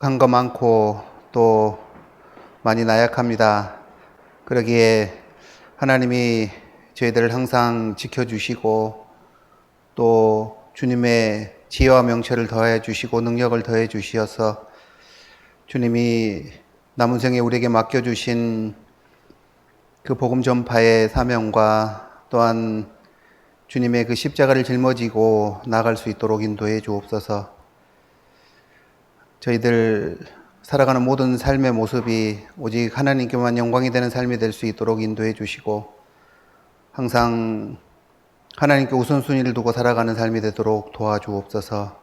한 거 많고 또 많이 나약합니다. 그러기에 하나님이 저희들을 항상 지켜주시고 또 주님의 지혜와 명철을 더해 주시고 능력을 더해 주시어서 주님이 남은 생에 우리에게 맡겨주신 그 복음 전파의 사명과 또한 주님의 그 십자가를 짊어지고 나갈 수 있도록 인도해 주옵소서. 저희들 살아가는 모든 삶의 모습이 오직 하나님께만 영광이 되는 삶이 될 수 있도록 인도해 주시고 항상 하나님께 우선순위를 두고 살아가는 삶이 되도록 도와주옵소서.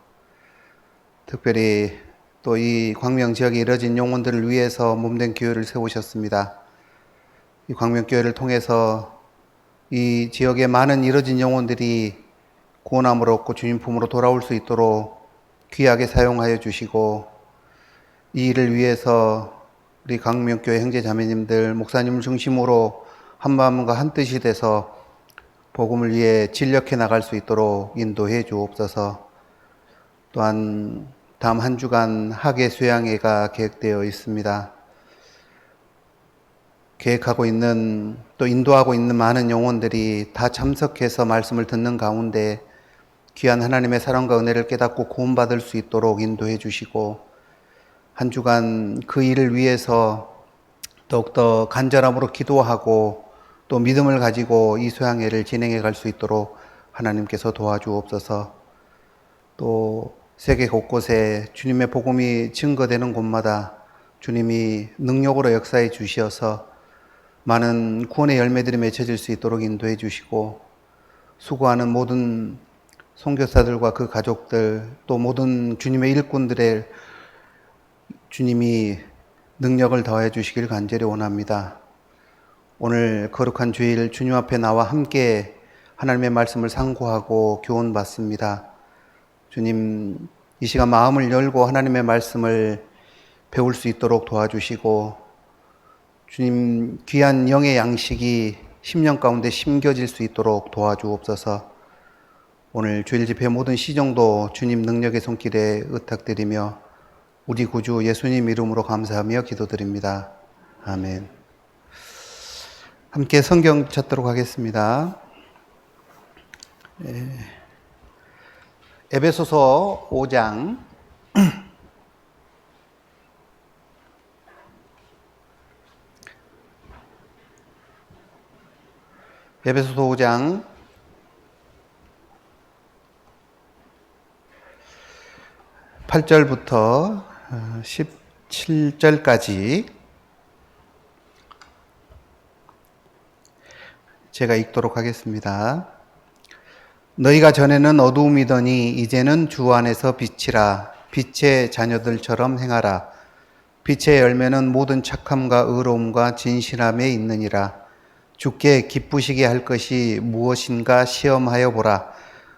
특별히 또 이 광명 지역에 이뤄진 영혼들을 위해서 몸된 교회를 세우셨습니다. 이 광명교회를 통해서 이 지역에 많은 이뤄진 영혼들이 구원함을 얻고 주님 품으로 돌아올 수 있도록 귀하게 사용하여 주시고 이 일을 위해서 우리 광명교회 형제자매님들 목사님을 중심으로 한마음과 한뜻이 돼서 복음을 위해 진력해 나갈 수 있도록 인도해 주옵소서. 또한 다음 한 주간 학예 수양회가 계획되어 있습니다. 계획하고 있는 또 인도하고 있는 많은 영혼들이 다 참석해서 말씀을 듣는 가운데 귀한 하나님의 사랑과 은혜를 깨닫고 구원받을 수 있도록 인도해 주시고 한 주간 그 일을 위해서 더욱더 간절함으로 기도하고 또 믿음을 가지고 이 수양회를 진행해 갈 수 있도록 하나님께서 도와주옵소서. 또 세계 곳곳에 주님의 복음이 증거되는 곳마다 주님이 능력으로 역사해 주시어서 많은 구원의 열매들이 맺혀질 수 있도록 인도해 주시고 수고하는 모든 선교사들과 그 가족들 또 모든 주님의 일꾼들의 주님이 능력을 더해 주시길 간절히 원합니다. 오늘 거룩한 주일 주님 앞에 나와 함께 하나님의 말씀을 상고하고 교훈받습니다. 주님, 이 시간 마음을 열고 하나님의 말씀을 배울 수 있도록 도와주시고 주님 귀한 영의 양식이 심령 가운데 심겨질 수 있도록 도와주옵소서. 오늘 주일 집회 모든 시정도 주님 능력의 손길에 의탁드리며 우리 구주 예수님 이름으로 감사하며 기도드립니다. 아멘. 함께 성경 찾도록 하겠습니다. 에베소서 5장 에베소서 5장 8절부터 17절까지 제가 읽도록 하겠습니다. 너희가 전에는 어두움이더니 이제는 주 안에서 빛이라. 빛의 자녀들처럼 행하라. 빛의 열매는 모든 착함과 의로움과 진실함에 있느니라. 주께 기쁘시게 할 것이 무엇인가 시험하여 보라.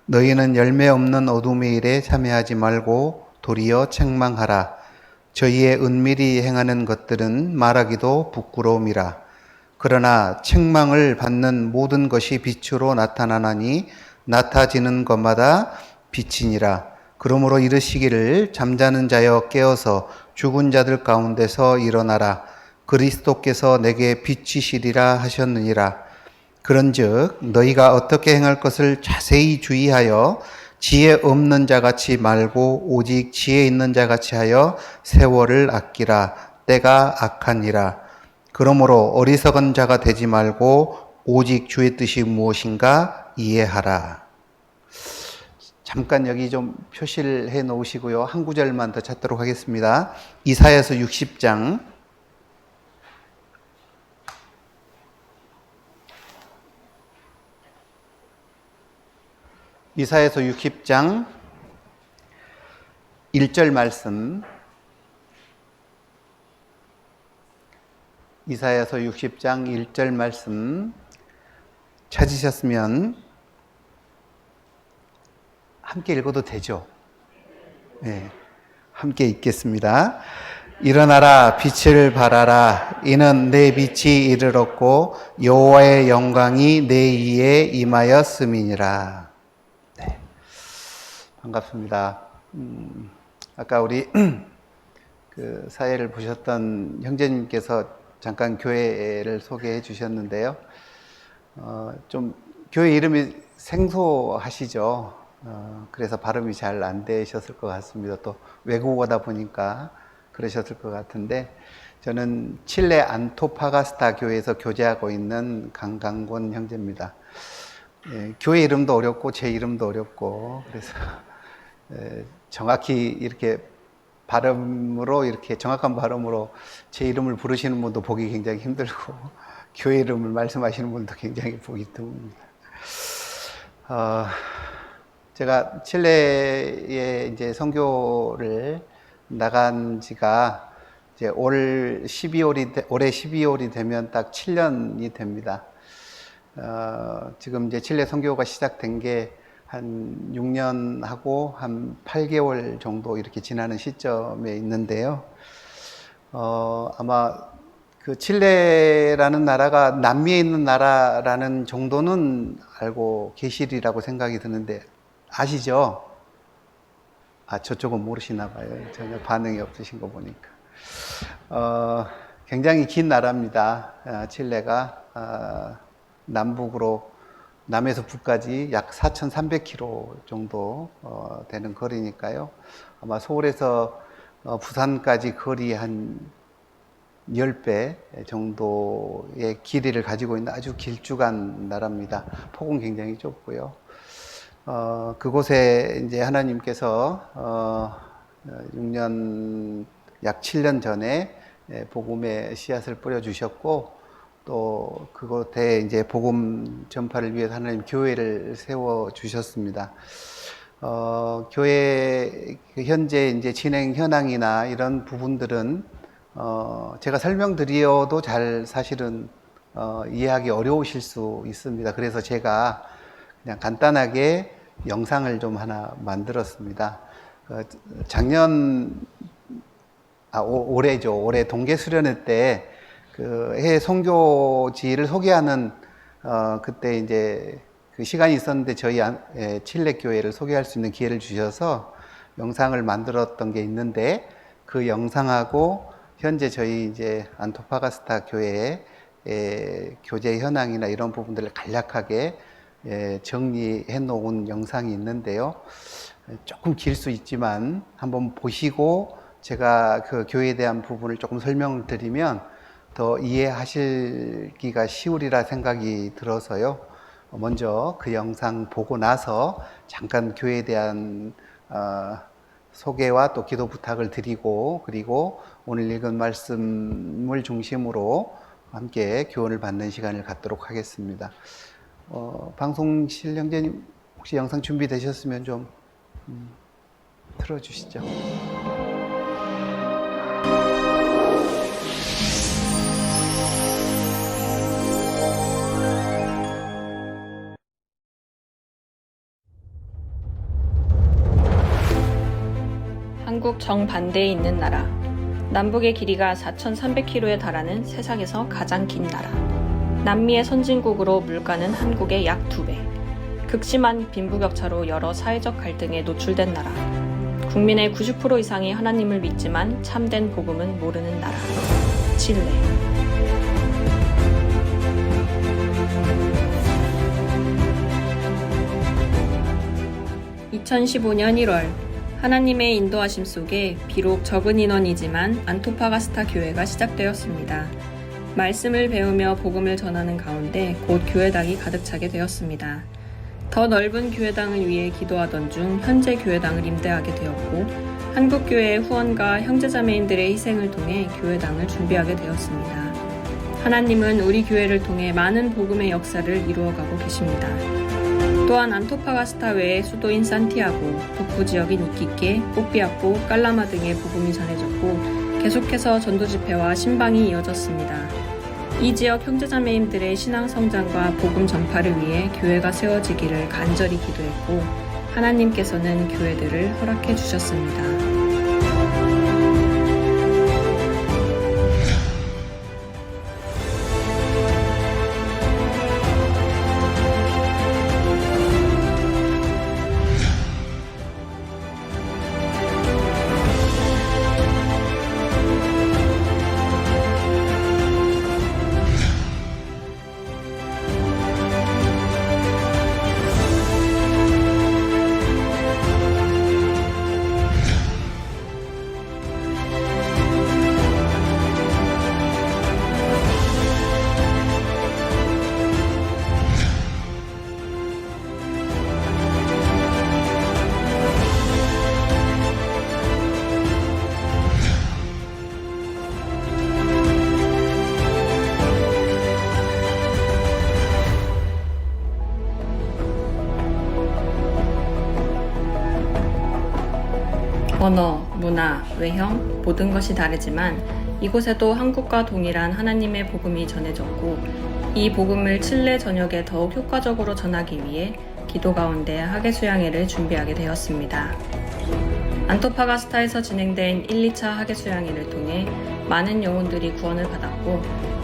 너희는 열매 없는 어둠의 일에 참여하지 말고 도리어 책망하라. 저희의 은밀히 행하는 것들은 말하기도 부끄러움이라. 그러나 책망을 받는 모든 것이 빛으로 나타나나니 나타지는 것마다 빛이니라. 그러므로 이르시기를 잠자는 자여 깨어서 죽은 자들 가운데서 일어나라. 그리스도께서 내게 빛이시리라 하셨느니라. 그런즉 너희가 어떻게 행할 것을 자세히 주의하여 지혜 없는 자같이 말고 오직 지혜 있는 자같이 하여 세월을 아끼라. 때가 악하니라. 그러므로 어리석은 자가 되지 말고 오직 주의 뜻이 무엇인가 이해하라. 잠깐 여기 좀 표시를 해 놓으시고요. 한 구절만 더 찾도록 하겠습니다. 이사야서 60장 이사야서 60장 1절 말씀 이사야서 60장 1절 말씀 찾으셨으면 함께 읽어도 되죠? 네, 함께 읽겠습니다. 일어나라 빛을 발하라. 이는 내 빛이 이르렀고 여호와의 영광이 내 위에 임하였음이니라. 반갑습니다. 아까 우리 그 사회를 보셨던 형제님께서 잠깐 교회를 소개해 주셨는데요. 좀 교회 이름이 생소하시죠. 그래서 발음이 잘 안 되셨을 것 같습니다. 또 외국어다 보니까 그러셨을 것 같은데, 저는 칠레 안토파가스타 교회에서 교제하고 있는 강강권 형제입니다. 예, 교회 이름도 어렵고 제 이름도 어렵고, 그래서 정확히 이렇게 발음으로, 이렇게 정확한 발음으로 제 이름을 부르시는 분도 보기 굉장히 힘들고 교회 이름을 말씀하시는 분도 굉장히 보기 드뭅니다. 제가 칠레에 이제 선교를 나간 지가 이제 올해 12월이 되면 딱 7년이 됩니다. 지금 이제 칠레 선교가 시작된 게 한 6년 하고 한 8개월 정도 이렇게 지나는 시점에 있는데요. 아마 그 칠레라는 나라가 남미에 있는 나라라는 정도는 알고 계시리라고 생각이 드는데, 아시죠? 저쪽은 모르시나 봐요. 전혀 반응이 없으신 거 보니까. 굉장히 긴 나라입니다. 칠레가 남북으로, 남에서 북까지 약 4,300km 정도 되는 거리니까요. 아마 서울에서 부산까지 거리 한 10배 정도의 길이를 가지고 있는 아주 길쭉한 나라입니다. 폭은 굉장히 좁고요. 그곳에 이제 하나님께서 6년, 약 7년 전에 복음의 씨앗을 뿌려주셨고, 또 그곳에 이제 복음 전파를 위해서 하나님 교회를 세워주셨습니다. 교회 현재 이제 진행 현황이나 이런 부분들은 제가 설명드려도 잘 사실은 이해하기 어려우실 수 있습니다. 그래서 제가 그냥 간단하게 영상을 좀 하나 만들었습니다. 올해 동계 수련회 때 그 해외 선교지를 소개하는 그때 이제 그 시간이 있었는데 저희 칠레 교회를 소개할 수 있는 기회를 주셔서 영상을 만들었던 게 있는데, 그 영상하고 현재 저희 이제 안토파가스타 교회의 교제 현황이나 이런 부분들을 간략하게 정리해 놓은 영상이 있는데요. 조금 길 수 있지만 한번 보시고 제가 그 교회에 대한 부분을 조금 설명을 드리면 더 이해하시기가 쉬우리라 생각이 들어서요. 먼저 그 영상 보고 나서 잠깐 교회에 대한 소개와 또 기도 부탁을 드리고, 그리고 오늘 읽은 말씀을 중심으로 함께 교훈을 받는 시간을 갖도록 하겠습니다. 방송실 형제님, 혹시 영상 준비되셨으면 좀 틀어주시죠. 한국 정반대에 있는 나라. 남북의 길이가 4,300km에 달하는 세상에서 가장 긴 나라. 남미의 선진국으로 물가는 한국의 약 2배. 극심한 빈부격차로 여러 사회적 갈등에 노출된 나라. 국민의 90% 이상이 하나님을 믿지만 참된 복음은 모르는 나라. 칠레. 2015년 1월 하나님의 인도하심 속에 비록 적은 인원이지만 안토파가스타 교회가 시작되었습니다. 말씀을 배우며 복음을 전하는 가운데 곧 교회당이 가득 차게 되었습니다. 더 넓은 교회당을 위해 기도하던 중 현재 교회당을 임대하게 되었고, 한국교회의 후원과 형제자매인들의 희생을 통해 교회당을 준비하게 되었습니다. 하나님은 우리 교회를 통해 많은 복음의 역사를 이루어가고 계십니다. 또한 안토파가스타 외에 수도인 산티아고, 북부 지역인 이quique, 뽀삐아꼬, 깔라마 등의 복음이 전해졌고 계속해서 전도 집회와 신방이 이어졌습니다. 이 지역 형제자매님들의 신앙 성장과 복음 전파를 위해 교회가 세워지기를 간절히 기도했고, 하나님께서는 교회들을 허락해 주셨습니다. 언어, 문화, 외형, 모든 것이 다르지만 이곳에도 한국과 동일한 하나님의 복음이 전해졌고 이 복음을 칠레 전역에 더욱 효과적으로 전하기 위해 기도 가운데 학예 수양회를 준비하게 되었습니다. 안토파가스타에서 진행된 1, 2차 학예 수양회를 통해 많은 영혼들이 구원을 받았고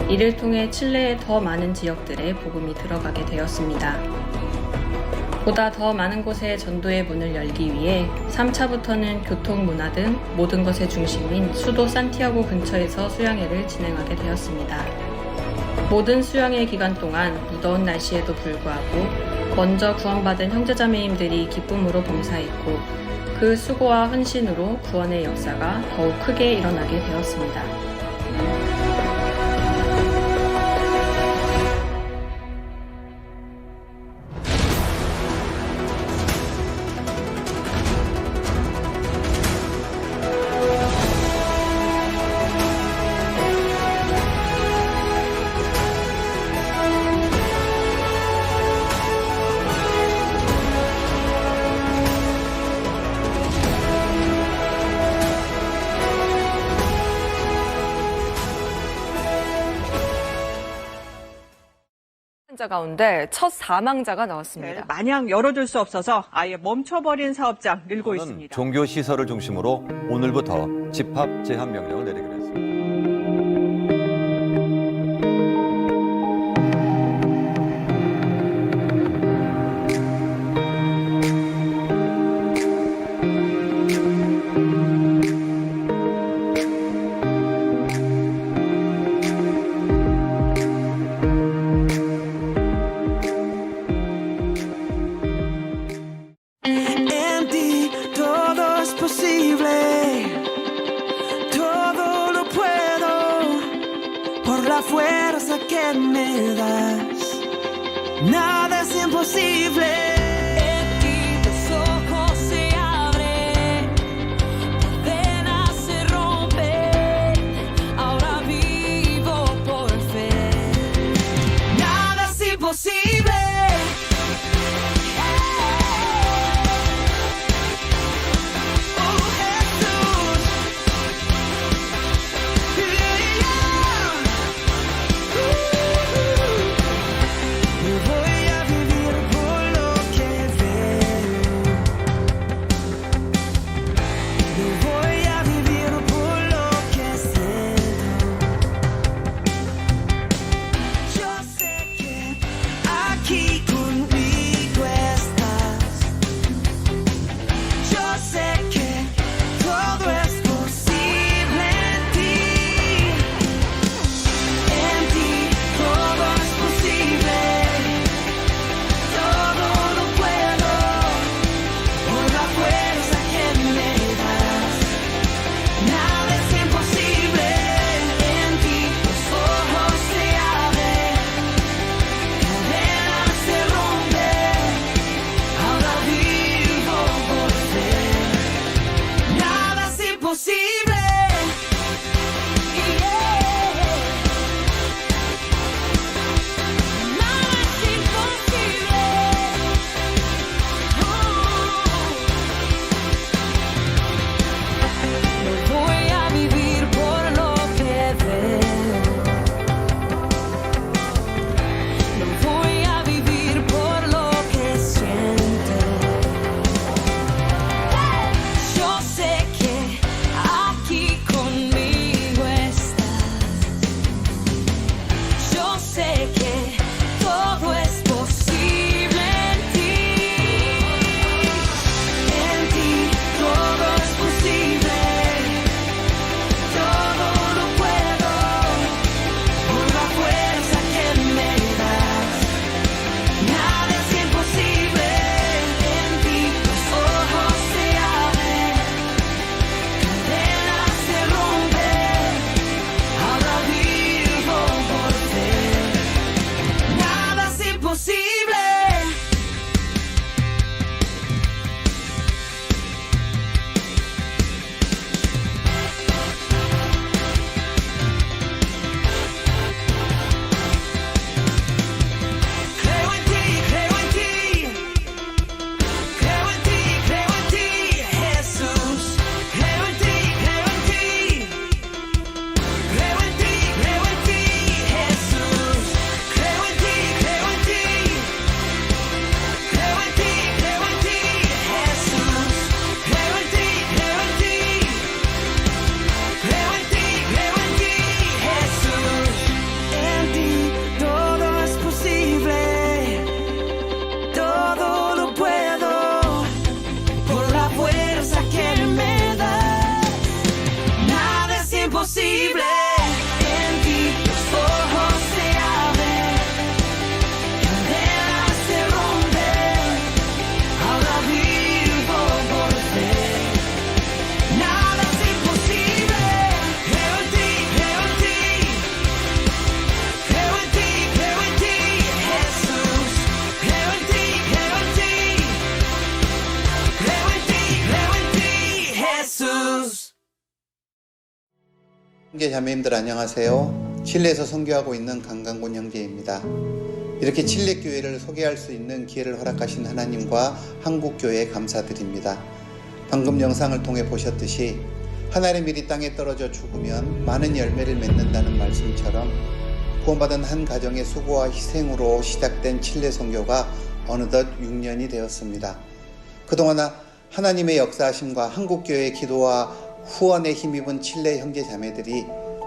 이를 통해 칠레의 더 많은 지역들에 복음이 들어가게 되었습니다. 보다 더 많은 곳에 전도의 문을 열기 위해 3차부터는 교통, 문화 등 모든 것의 중심인 수도 산티아고 근처에서 수양회를 진행하게 되었습니다. 모든 수양회 기간 동안 무더운 날씨에도 불구하고 먼저 구원받은 형제자매님들이 기쁨으로 봉사했고 그 수고와 헌신으로 구원의 역사가 더욱 크게 일어나게 되었습니다. 자 가운데 첫 사망자가 나왔습니다. 네, 마냥 열어둘 수 없어서 아예 멈춰버린 사업장 늘고 있습니다. 종교 시설을 중심으로 오늘부터 집합 제한 명령을 내리기로 했습니다. En ti todo es posible, todo lo puedo por la fuerza que me das. Nada es imposible. En ti los ojos se abren, cadenas se rompen. Ahora vivo por fe. Nada es imposible. Voy a vivir por lo que 형제 자매님들 안녕하세요. 칠레에서 선교하고 있는 강강곤 형제입니다. 이렇게 칠레 교회를 소개할 수 있는 기회를 허락하신 하나님과 한국 교회에 감사드립니다. 방금 영상을 통해 보셨듯이 하나의 밀이 땅에 떨어져 죽으면 많은 열매를 맺는다는 말씀처럼 구원받은 한 가정의 수고와 희생으로 시작된 칠레 선교가 어느덧 6년이 되었습니다. 그동안 하나님의 역사하심과 한국교회의 기도와 후원에 힘입은 칠레 형제 자매들이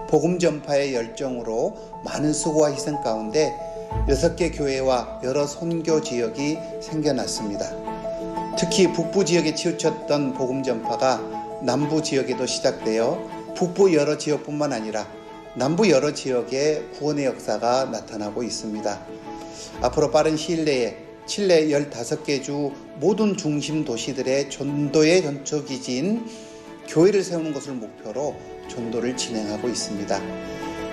복음 전파의 열정으로 많은 수고와 희생 가운데 6개 교회와 여러 선교 지역이 생겨났습니다. 특히 북부 지역에 치우쳤던 복음 전파가 남부 지역에도 시작되어 북부 여러 지역뿐만 아니라 남부 여러 지역에 구원의 역사가 나타나고 있습니다. 앞으로 빠른 시일 내에 칠레 15개 주 모든 중심 도시들의 전도의 전초기지인 교회를 세우는 것을 목표로 전도를 진행하고 있습니다.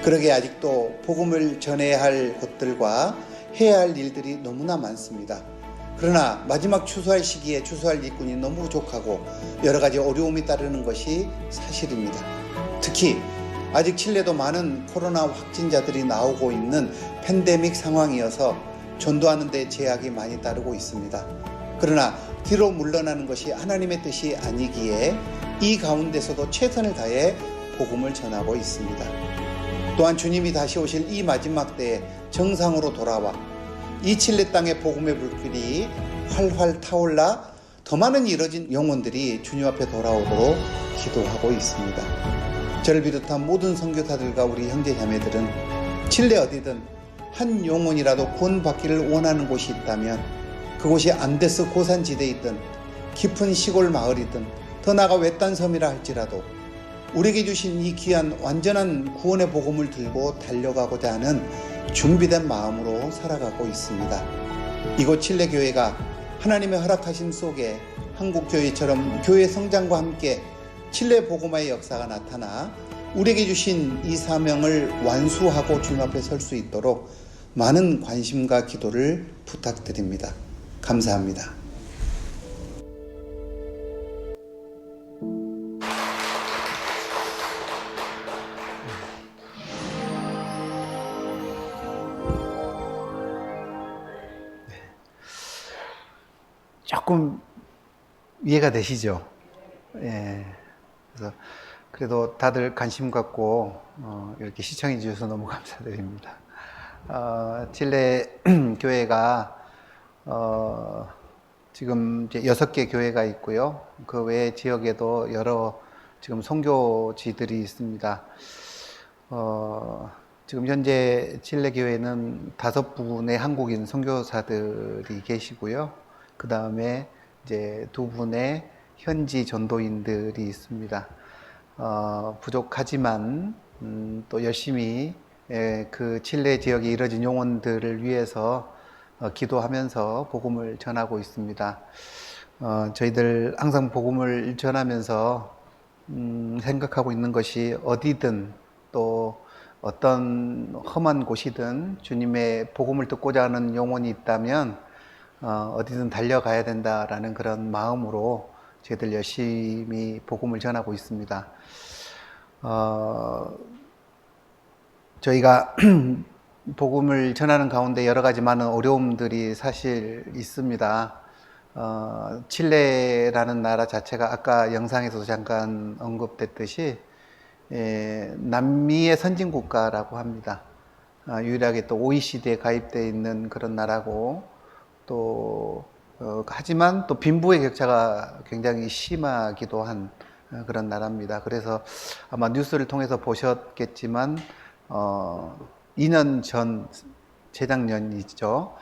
그러게 아직도 복음을 전해야 할 곳들과 해야 할 일들이 너무나 많습니다. 그러나 마지막 추수할 시기에 추수할 일꾼이 너무 부족하고 여러 가지 어려움이 따르는 것이 사실입니다. 특히 아직 칠레도 많은 코로나 확진자들이 나오고 있는 팬데믹 상황이어서 전도하는 데 제약이 많이 따르고 있습니다. 그러나 뒤로 물러나는 것이 하나님의 뜻이 아니기에 이 가운데서도 최선을 다해 복음을 전하고 있습니다. 또한 주님이 다시 오실 이 마지막 때에 정상으로 돌아와 이 칠레 땅의 복음의 불길이 활활 타올라 더 많은 이뤄진 영혼들이 주님 앞에 돌아오도록 기도하고 있습니다. 저를 비롯한 모든 선교사들과 우리 형제 자매들은 칠레 어디든 한 영혼이라도 구원받기를 원하는 곳이 있다면 그곳이 안데스 고산지대이든 깊은 시골 마을이든 더 나아가 외딴 섬이라 할지라도 우리에게 주신 이 귀한 완전한 구원의 복음을 들고 달려가고자 하는 준비된 마음으로 살아가고 있습니다. 이곳 칠레 교회가 하나님의 허락하심 속에 한국 교회처럼 교회 성장과 함께 칠레 복음화의 역사가 나타나 우리에게 주신 이 사명을 완수하고 주님 앞에 설 수 있도록 많은 관심과 기도를 부탁드립니다. 감사합니다. 조금 이해가 되시죠? 예. 그래서 그래도 다들 관심 갖고 이렇게 시청해 주셔서 너무 감사드립니다. 칠레 교회가 지금 이제 6개 교회가 있고요. 그 외 지역에도 여러 지금 선교지들이 있습니다. 지금 현재 칠레 교회는 5분의 한국인 선교사들이 계시고요. 그 다음에 이제 2분의 현지 전도인들이 있습니다. 부족하지만 또 열심히 그 칠레 지역에 이뤄진 영혼들을 위해서 기도하면서 복음을 전하고 있습니다. 저희들 항상 복음을 전하면서 생각하고 있는 것이 어디든 또 어떤 험한 곳이든 주님의 복음을 듣고자 하는 영혼이 있다면 어디든 달려가야 된다라는 그런 마음으로 저희들 열심히 복음을 전하고 있습니다. 저희가 복음을 전하는 가운데 여러 가지 많은 어려움들이 사실 있습니다. 칠레라는 나라 자체가 아까 영상에서도 잠깐 언급됐듯이 남미의 선진국가라고 합니다. 유일하게 또 OECD에 가입되어 있는 그런 나라고 또 하지만 또 빈부의 격차가 굉장히 심하기도 한 그런 나라입니다. 그래서 아마 뉴스를 통해서 보셨겠지만 2년 전 재작년이죠.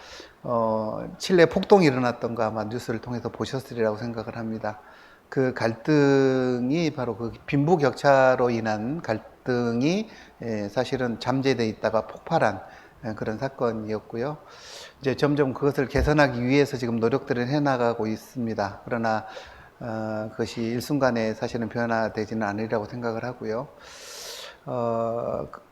칠레 폭동이 일어났던 거 아마 뉴스를 통해서 보셨으리라고 생각을 합니다. 그 갈등이 바로 그 빈부 격차로 인한 갈등이 사실은 잠재되어 있다가 폭발한 그런 사건이었고요. 이제 점점 그것을 개선하기 위해서 지금 노력들을 해나가고 있습니다. 그러나 그것이 일순간에 사실은 변화되지는 않으리라고 생각을 하고요.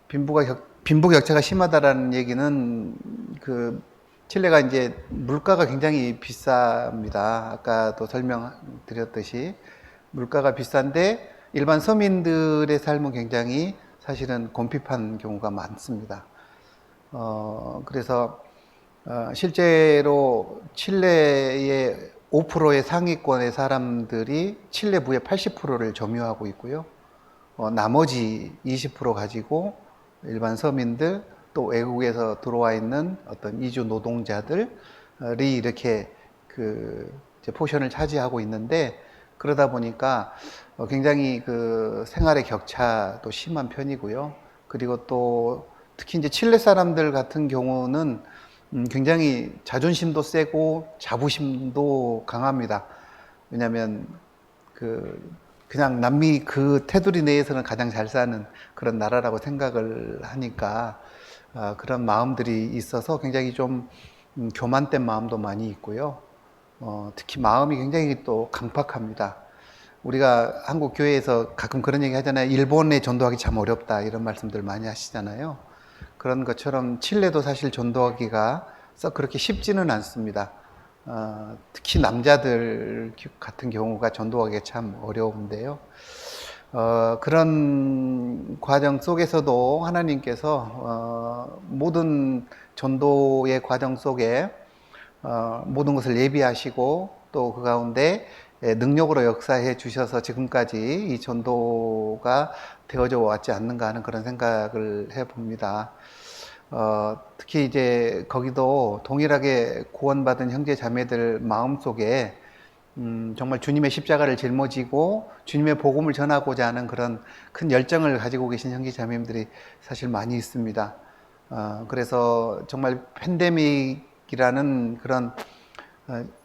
빈부 격차가 심하다라는 얘기는 그 칠레가 이제 물가가 굉장히 비쌉니다. 아까도 설명드렸듯이 물가가 비싼데 일반 서민들의 삶은 굉장히 사실은 곰핍한 경우가 많습니다. 그래서 실제로 칠레의 5%의 상위권의 사람들이 칠레 부의 80%를 점유하고 있고요. 나머지 20% 가지고 일반 서민들 또 외국에서 들어와 있는 어떤 이주 노동자들이 이렇게 이제 포션을 차지하고 있는데, 그러다 보니까 굉장히 생활의 격차도 심한 편이고요. 그리고 또 특히 이제 칠레 사람들 같은 경우는 굉장히 자존심도 세고 자부심도 강합니다. 왜냐하면 그냥 남미 테두리 내에서는 가장 잘 사는 그런 나라라고 생각을 하니까 그런 마음들이 있어서 굉장히 좀 교만된 마음도 많이 있고요. 특히 마음이 굉장히 또 강팍합니다. 우리가 한국 교회에서 가끔 그런 얘기 하잖아요. 일본에 전도하기 참 어렵다, 이런 말씀들 많이 하시잖아요. 그런 것처럼 칠레도 사실 전도하기가 썩 그렇게 쉽지는 않습니다. 특히 남자들 같은 경우가 전도하기가 참 어려운데요. 그런 과정 속에서도 하나님께서 모든 전도의 과정 속에 모든 것을 예비하시고 또 그 가운데 능력으로 역사해 주셔서 지금까지 이 전도가 되어져 왔지 않는가 하는 그런 생각을 해 봅니다. 특히 이제 거기도 동일하게 구원받은 형제 자매들 마음속에 정말 주님의 십자가를 짊어지고 주님의 복음을 전하고자 하는 그런 큰 열정을 가지고 계신 형제 자매님들이 사실 많이 있습니다. 그래서 정말 팬데믹이라는 그런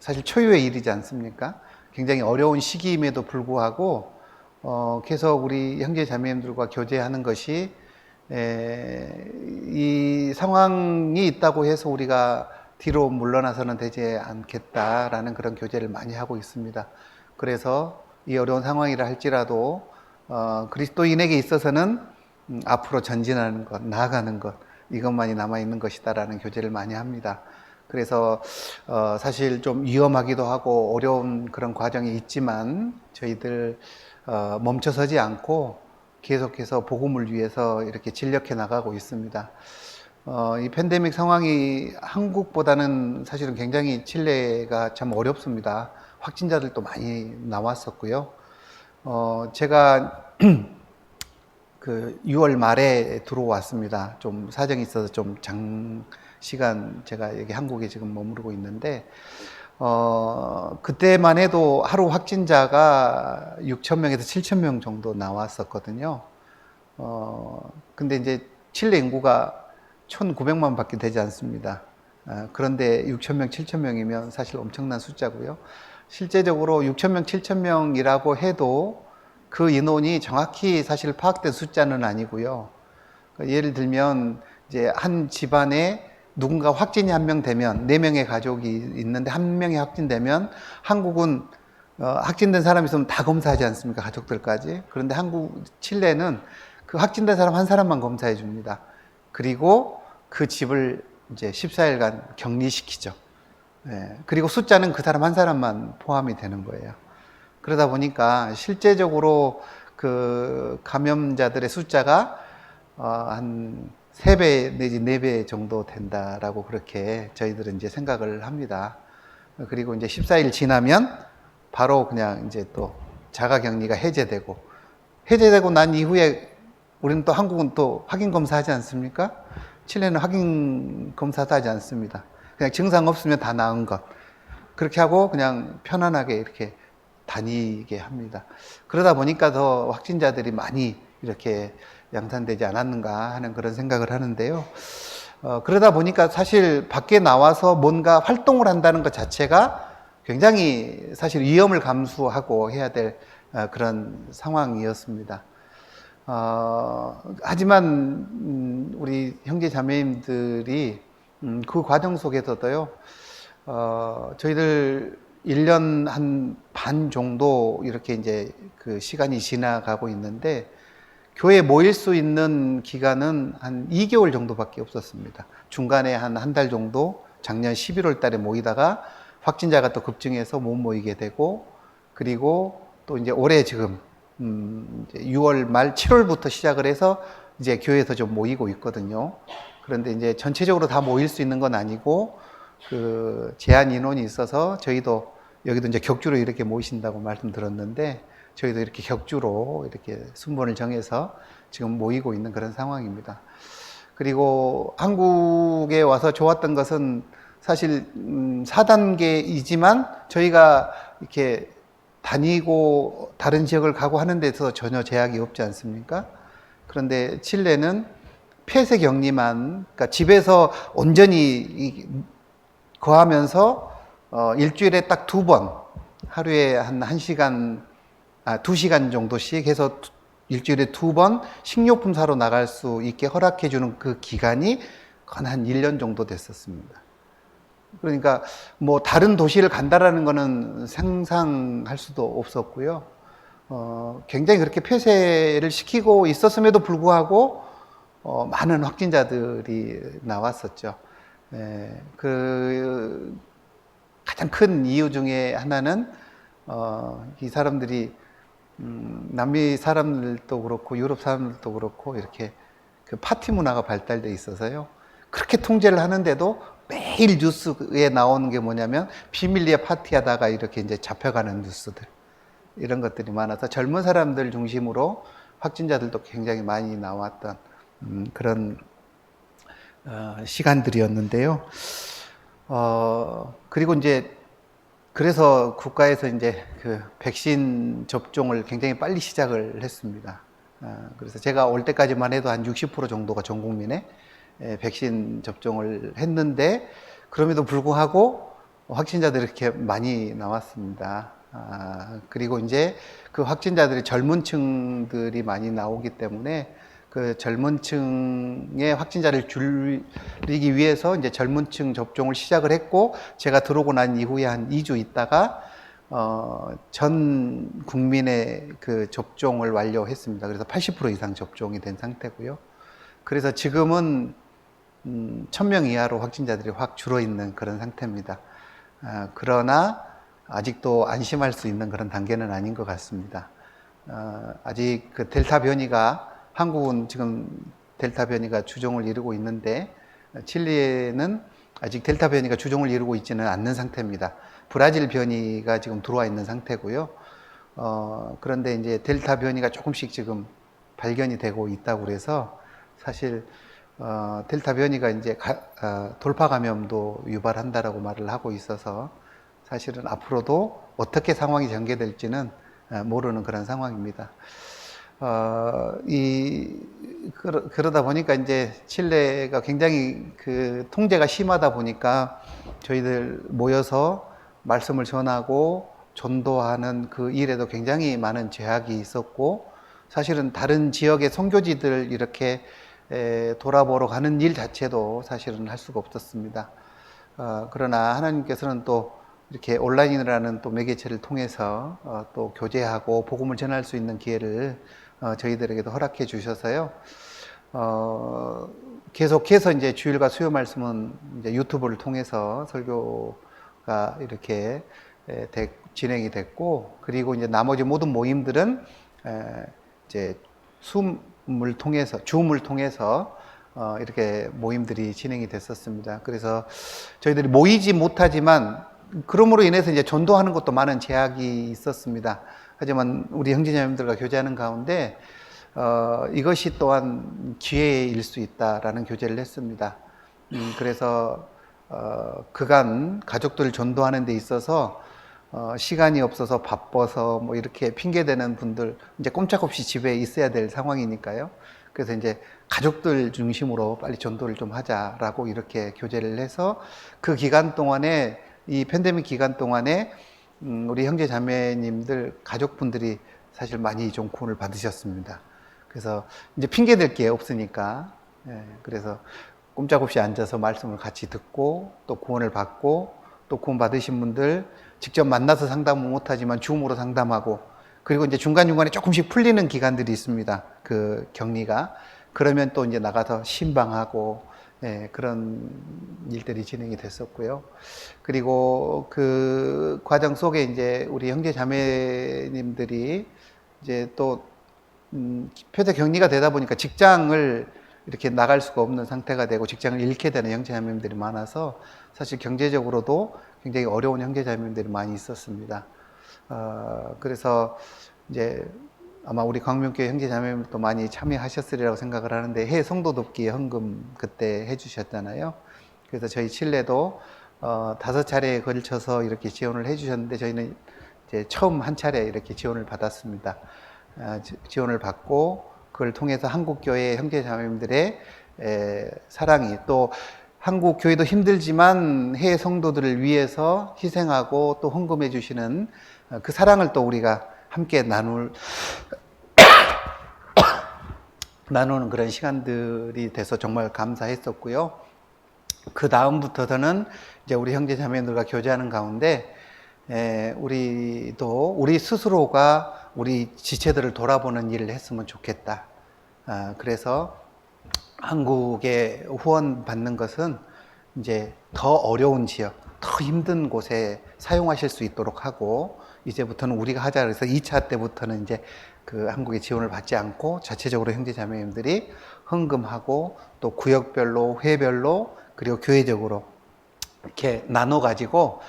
사실 초유의 일이지 않습니까? 굉장히 어려운 시기임에도 불구하고 계속 우리 형제 자매님들과 교제하는 것이 이 상황이 있다고 해서 우리가 뒤로 물러나서는 되지 않겠다라는 그런 교제를 많이 하고 있습니다. 그래서 이 어려운 상황이라 할지라도 그리스도인에게 있어서는 앞으로 전진하는 것, 나아가는 것, 이것만이 남아있는 것이다라는 교제를 많이 합니다. 그래서 사실 좀 위험하기도 하고 어려운 그런 과정이 있지만 저희들 멈춰서지 않고 계속해서 복음을 위해서 이렇게 진력해 나가고 있습니다. 이 팬데믹 상황이 한국보다는 사실은 굉장히 칠레가 참 어렵습니다. 확진자들도 많이 나왔었고요. 제가 6월 말에 들어왔습니다. 좀 사정이 있어서 좀 장시간 제가 여기 한국에 지금 머무르고 있는데, 그때만 해도 하루 확진자가 6,000명에서 7,000명 정도 나왔었거든요. 근데 이제 칠레 인구가 1,900만 밖에 되지 않습니다. 그런데 6,000명, 7,000명이면 사실 엄청난 숫자고요. 실제적으로 6,000명, 7,000명이라고 해도 그 인원이 정확히 사실 파악된 숫자는 아니고요. 예를 들면 이제 한 집안에 누군가 확진이 한 명 되면 4명의 가족이 있는데 한 명이 확진되면 한국은 확진된 사람이 있으면 다 검사하지 않습니까? 가족들까지. 그런데 칠레는 그 확진된 사람 한 사람만 검사해 줍니다. 그리고 그 집을 이제 14일간 격리시키죠. 그리고 숫자는 그 사람 한 사람만 포함이 되는 거예요. 그러다 보니까 실제적으로 그 감염자들의 숫자가 한 3배 내지 4배 정도 된다라고 그렇게 저희들은 이제 생각을 합니다. 그리고 이제 14일 지나면 바로 그냥 이제 또 자가 격리가 해제되고 난 이후에 우리는 또 한국은 또 확인 검사하지 않습니까? 칠레는 확인 검사도 하지 않습니다. 그냥 증상 없으면 다 나은 것. 그렇게 하고 그냥 편안하게 이렇게 다니게 합니다. 그러다 보니까 더 확진자들이 많이 이렇게 양산되지 않았는가 하는 그런 생각을 하는데요. 그러다 보니까 사실 밖에 나와서 뭔가 활동을 한다는 것 자체가 굉장히 사실 위험을 감수하고 해야 될 그런 상황이었습니다. 하지만 우리 형제 자매님들이 그 과정 속에서도요, 저희들 1년 한 반 정도 이렇게 이제 그 시간이 지나가고 있는데, 교회에 모일 수 있는 기간은 한 2개월 정도밖에 없었습니다. 중간에 한 달 정도 작년 11월 달에 모이다가 확진자가 또 급증해서 못 모이게 되고, 그리고 또 이제 올해 지금 이제 6월 말 7월부터 시작을 해서 이제 교회에서 좀 모이고 있거든요. 그런데 이제 전체적으로 다 모일 수 있는 건 아니고 그 제한 인원이 있어서 저희도 여기도 이제 격주로 이렇게 모이신다고 말씀드렸는데 저희도 이렇게 격주로 이렇게 순번을 정해서 지금 모이고 있는 그런 상황입니다. 그리고 한국에 와서 좋았던 것은 사실 4단계이지만 저희가 이렇게 다니고 다른 지역을 가고 하는 데 있어서 전혀 제약이 없지 않습니까? 그런데 칠레는 폐쇄 격리만, 그러니까 집에서 온전히 거하면서 일주일에 딱 2번, 하루에 한 1시간, 2시간 정도씩 해서 일주일에 2번 식료품 사러 나갈 수 있게 허락해 주는 그 기간이 한 1년 정도 됐었습니다. 그러니까 뭐 다른 도시를 간다라는 거는 상상할 수도 없었고요. 굉장히 그렇게 폐쇄를 시키고 있었음에도 불구하고 많은 확진자들이 나왔었죠. 그 가장 큰 이유 중에 하나는 이 사람들이 남미 사람들도 그렇고 유럽 사람들도 그렇고 이렇게 그 파티 문화가 발달돼 있어서요. 그렇게 통제를 하는데도 매일 뉴스에 나오는 게 뭐냐면 비밀리에 파티하다가 이렇게 이제 잡혀가는 뉴스들, 이런 것들이 많아서 젊은 사람들 중심으로 확진자들도 굉장히 많이 나왔던 그런 시간들이었는데요. 그리고 이제 그래서 국가에서 이제 그 백신 접종을 굉장히 빨리 시작을 했습니다. 그래서 제가 올 때까지만 해도 한 60% 정도가 전 국민의 백신 접종을 했는데 그럼에도 불구하고 확진자들이 이렇게 많이 나왔습니다. 그리고 이제 그 확진자들이 젊은 층들이 많이 나오기 때문에 그 젊은 층의 확진자를 줄이기 위해서 이제 젊은 층 접종을 시작을 했고, 제가 들어오고 난 이후에 한 2주 있다가 전 국민의 그 접종을 완료했습니다. 그래서 80% 이상 접종이 된 상태고요. 그래서 지금은 1000명 이하로 확진자들이 확 줄어 있는 그런 상태입니다. 그러나 아직도 안심할 수 있는 그런 단계는 아닌 것 같습니다. 아직 그 델타 변이가, 한국은 지금 델타 변이가 주종을 이루고 있는데 칠레는 아직 델타 변이가 주종을 이루고 있지는 않는 상태입니다. 브라질 변이가 지금 들어와 있는 상태고요. 그런데 이제 델타 변이가 조금씩 지금 발견이 되고 있다고 그래서 사실 델타 변이가 이제 돌파 감염도 유발한다라고 말을 하고 있어서 사실은 앞으로도 어떻게 상황이 전개될지는 모르는 그런 상황입니다. 그러다 보니까 이제 칠레가 굉장히 그 통제가 심하다 보니까 저희들 모여서 말씀을 전하고 전도하는 그 일에도 굉장히 많은 제약이 있었고, 사실은 다른 지역의 선교지들 이렇게 돌아보러 가는 일 자체도 사실은 할 수가 없었습니다. 그러나 하나님께서는 또 이렇게 온라인이라는 또 매개체를 통해서 또 교제하고 복음을 전할 수 있는 기회를 저희들에게도 허락해 주셔서요. 계속해서 이제 주일과 수요 말씀은 이제 유튜브를 통해서 설교가 이렇게 진행이 됐고, 그리고 이제 나머지 모든 모임들은 이제 줌을 통해서 이렇게 모임들이 진행이 됐었습니다. 그래서 저희들이 모이지 못하지만 그러므로 인해서 이제 전도하는 것도 많은 제약이 있었습니다. 하지만 우리 형제자매들과 교제하는 가운데 이것이 또한 기회일 수 있다라는 교제를 했습니다. 그래서 그간 가족들을 전도하는 데 있어서 시간이 없어서 바빠서 뭐 이렇게 핑계대는 분들, 이제 꼼짝없이 집에 있어야 될 상황이니까요. 그래서 이제 가족들 중심으로 빨리 전도를 좀 하자라고 이렇게 교제를 해서 그 기간 동안에, 이 팬데믹 기간 동안에 우리 형제 자매님들 가족분들이 사실 많이 좀 구원을 받으셨습니다. 그래서 이제 핑계댈 게 없으니까, 그래서 꼼짝없이 앉아서 말씀을 같이 듣고 또 구원을 받고, 또 구원 받으신 분들 직접 만나서 상담은 못하지만 줌으로 상담하고, 그리고 이제 중간중간에 조금씩 풀리는 기간들이 있습니다. 그 격리가. 그러면 또 이제 나가서 신방하고, 그런 일들이 진행이 됐었고요. 그리고 그 과정 속에 이제 우리 형제 자매님들이 이제 또 표대 격리가 되다 보니까 직장을 이렇게 나갈 수가 없는 상태가 되고 직장을 잃게 되는 형제자매님들이 많아서 사실 경제적으로도 굉장히 어려운 형제자매님들이 많이 있었습니다. 그래서 이제 아마 우리 광명교회 형제자매님도 많이 참여하셨으리라고 생각을 하는데 해 성도 돕기 헌금 그때 해주셨잖아요. 그래서 저희 칠레도 5차례에 걸쳐서 이렇게 지원을 해주셨는데 저희는 이제 처음 한 차례 이렇게 지원을 받았습니다. 지원을 받고 그걸 통해서 한국교회 형제자매님들의 사랑이 또 한국교회도 힘들지만 해외 성도들을 위해서 희생하고 또 헌금해 주시는 그 사랑을 또 우리가 함께 나누는 그런 시간들이 돼서 정말 감사했었고요. 그 다음부터는 이제 우리 형제자매들과 교제하는 가운데 우리 스스로가 우리 지체들을 돌아보는 일을 했으면 좋겠다. 그래서 한국에 후원 받는 것은 이제 더 어려운 지역, 더 힘든 곳에 사용하실 수 있도록 하고 이제부터는 우리가 하자 그래서 2차 때부터는 이제 그 한국의 지원을 받지 않고 자체적으로 형제자매님들이 헌금하고 또 구역별로 회별로 그리고 교회적으로 이렇게 나눠 가지고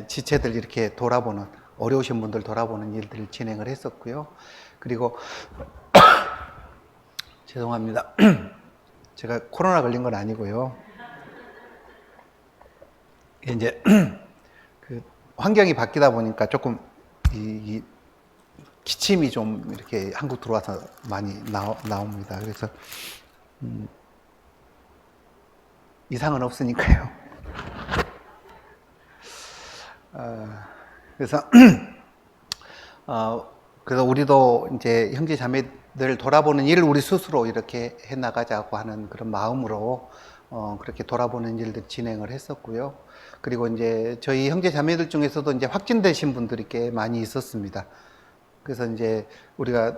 지체들 이렇게 돌아보는 어려우신 분들 돌아보는 일들을 진행을 했었고요. 그리고 죄송합니다. 제가 코로나 걸린 건 아니고요. 이제 그 환경이 바뀌다 보니까 조금 이 기침이 좀 이렇게 한국 들어와서 많이 나옵니다. 그래서 이상은 없으니까요. 그래서 우리도 이제 형제 자매들 돌아보는 일을 우리 스스로 이렇게 해 나가자고 하는 그런 마음으로 그렇게 돌아보는 일들 진행을 했었고요. 그리고 이제 저희 형제 자매들 중에서도 이제 확진되신 분들이 꽤 많이 있었습니다. 그래서 이제 우리가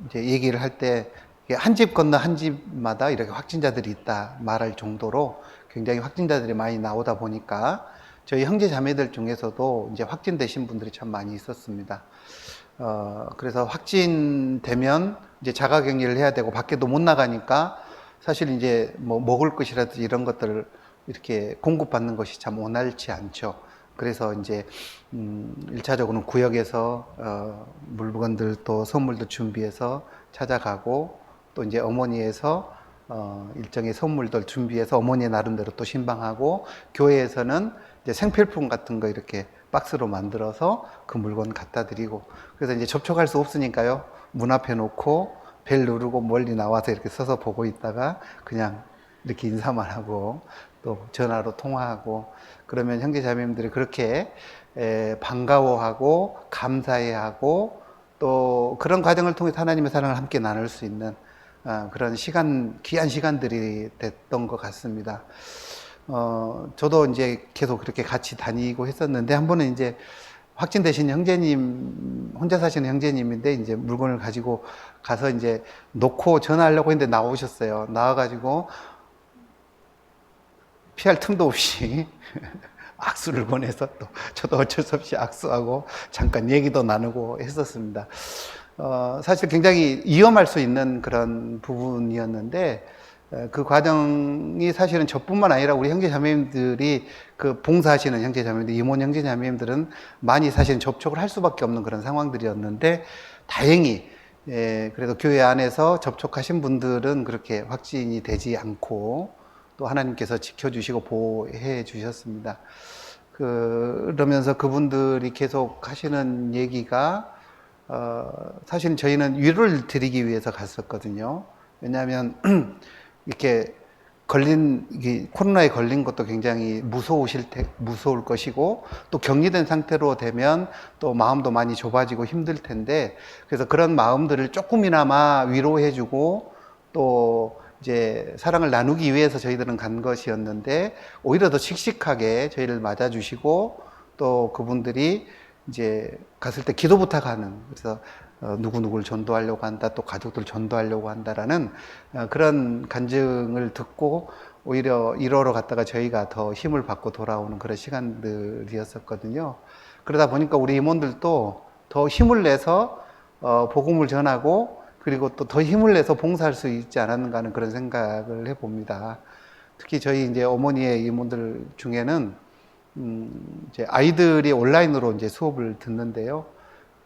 이제 얘기를 할 때 한 집 건너 한 집마다 이렇게 확진자들이 있다 말할 정도로 굉장히 확진자들이 많이 나오다 보니까 저희 형제 자매들 중에서도 이제 확진되신 분들이 참 많이 있었습니다. 그래서 확진되면 이제 자가 격리를 해야 되고 밖에도 못 나가니까 사실 이제 뭐 먹을 것이라든지 이런 것들을 이렇게 공급받는 것이 참 원활치 않죠. 그래서 이제 1차적으로는 구역에서 물건들 또 선물도 준비해서 찾아가고 또 이제 어머니에서 일정의 선물들 준비해서 어머니의 나름대로 또 신방하고 교회에서는 이제 생필품 같은 거 이렇게 박스로 만들어서 그 물건 갖다 드리고 그래서 이제 접촉할 수 없으니까요. 문 앞에 놓고 벨 누르고 멀리 나와서 이렇게 서서 보고 있다가 그냥 이렇게 인사만 하고 또 전화로 통화하고 그러면 형제자매님들이 그렇게 반가워하고 감사해하고 또 그런 과정을 통해 하나님의 사랑을 함께 나눌 수 있는 그런 귀한 시간들이 됐던 것 같습니다. 저도 이제 계속 그렇게 같이 다니고 했었는데 한 번은 이제 확진되신 형제님, 혼자 사시는 형제님인데 이제 물건을 가지고 가서 이제 놓고 전화하려고 했는데 나오셨어요. 나와가지고 피할 틈도 없이 악수를 권해서 또 저도 어쩔 수 없이 악수하고 잠깐 얘기도 나누고 했었습니다. 사실 굉장히 위험할 수 있는 그런 부분이었는데 그 과정이 사실은 저뿐만 아니라 우리 형제자매님들이 그 봉사하시는 형제자매님들, 임원 형제자매님들은 많이 사실은 접촉을 할 수밖에 없는 그런 상황들이었는데 다행히 그래도 교회 안에서 접촉하신 분들은 그렇게 확진이 되지 않고 또 하나님께서 지켜주시고 보호해 주셨습니다. 그러면서 그분들이 계속 하시는 얘기가 사실 저희는 위로를 드리기 위해서 갔었거든요. 왜냐하면 이렇게 코로나에 걸린 것도 굉장히 무서울 것이고 또 격리된 상태로 되면 또 마음도 많이 좁아지고 힘들 텐데 그래서 그런 마음들을 조금이나마 위로해주고 또 이제 사랑을 나누기 위해서 저희들은 간 것이었는데 오히려 더 씩씩하게 저희를 맞아주시고 또 그분들이 이제 갔을 때 기도 부탁하는 그래서 누구누구를 전도하려고 한다 또 가족들 전도하려고 한다라는 그런 간증을 듣고 오히려 1호로 갔다가 저희가 더 힘을 받고 돌아오는 그런 시간들이었었거든요. 그러다 보니까 우리 임원들도 더 힘을 내서 복음을 전하고 그리고 또 더 힘을 내서 봉사할 수 있지 않았는가 하는 그런 생각을 해봅니다. 특히 저희 이제 어머니의 이모들 중에는 이제 아이들이 온라인으로 이제 수업을 듣는데요.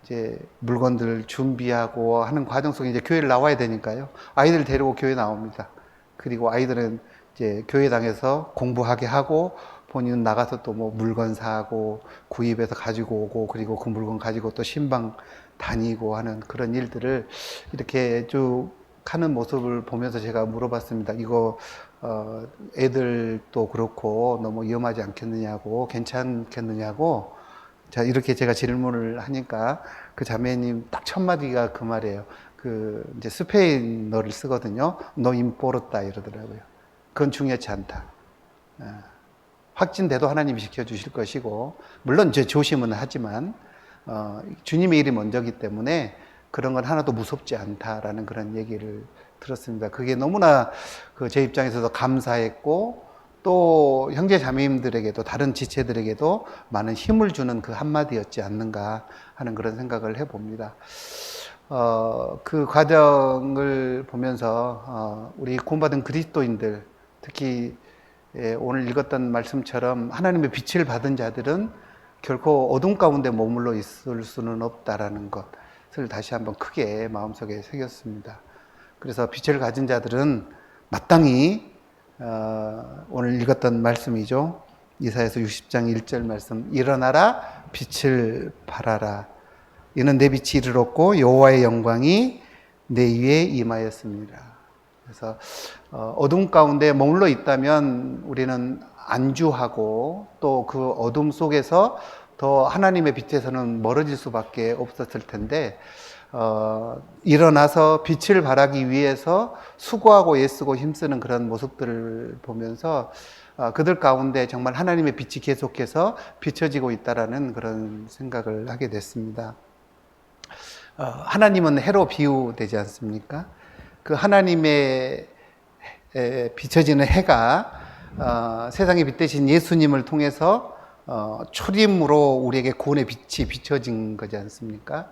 이제 물건들 준비하고 하는 과정 속에 이제 교회를 나와야 되니까요. 아이들 데리고 교회 나옵니다. 그리고 아이들은 이제 교회당에서 공부하게 하고 본인은 나가서 또 뭐 물건 사고 구입해서 가지고 오고 그리고 그 물건 가지고 또 신방 다니고 하는 그런 일들을 이렇게 쭉 하는 모습을 보면서 제가 물어봤습니다. 이거 애들도 그렇고 너무 위험하지 않겠느냐고 괜찮겠느냐고 자 이렇게 제가 질문을 하니까 그 자매님 딱 첫 마디가 그 말이에요. 그 이제 스페인어를 쓰거든요. No importa 이러더라고요. 그건 중요치 않다. 확진돼도 하나님이 지켜주실 것이고 물론 이제 조심은 하지만 주님의 일이 먼저기 때문에 그런 건 하나도 무섭지 않다라는 그런 얘기를 들었습니다. 그게 너무나 제 입장에서도 감사했고 또 형제 자매님들에게도 다른 지체들에게도 많은 힘을 주는 그 한마디였지 않는가 하는 그런 생각을 해봅니다. 그 과정을 보면서 우리 구원받은 그리스도인들 특히 오늘 읽었던 말씀처럼 하나님의 빛을 받은 자들은 결코 어둠 가운데 머물러 있을 수는 없다라는 것을 다시 한번 크게 마음속에 새겼습니다. 그래서 빛을 가진 자들은 마땅히 오늘 읽었던 말씀이죠. 이사야서 60장 1절 말씀 일어나라 빛을 발하라 이는 내 빛이 이르렀고 여호와의 영광이 내 위에 임하였습니다. 그래서 어둠 가운데 머물러 있다면 우리는 안주하고 또 그 어둠 속에서 더 하나님의 빛에서는 멀어질 수밖에 없었을 텐데 일어나서 빛을 발하기 위해서 수고하고 애쓰고 힘쓰는 그런 모습들을 보면서 그들 가운데 정말 하나님의 빛이 계속해서 비춰지고 있다라는 그런 생각을 하게 됐습니다. 하나님은 해로 비유되지 않습니까? 그 하나님의 비춰지는 해가 세상에 빛 대신 예수님을 통해서 초림으로 우리에게 구원의 빛이 비춰진 거지 않습니까?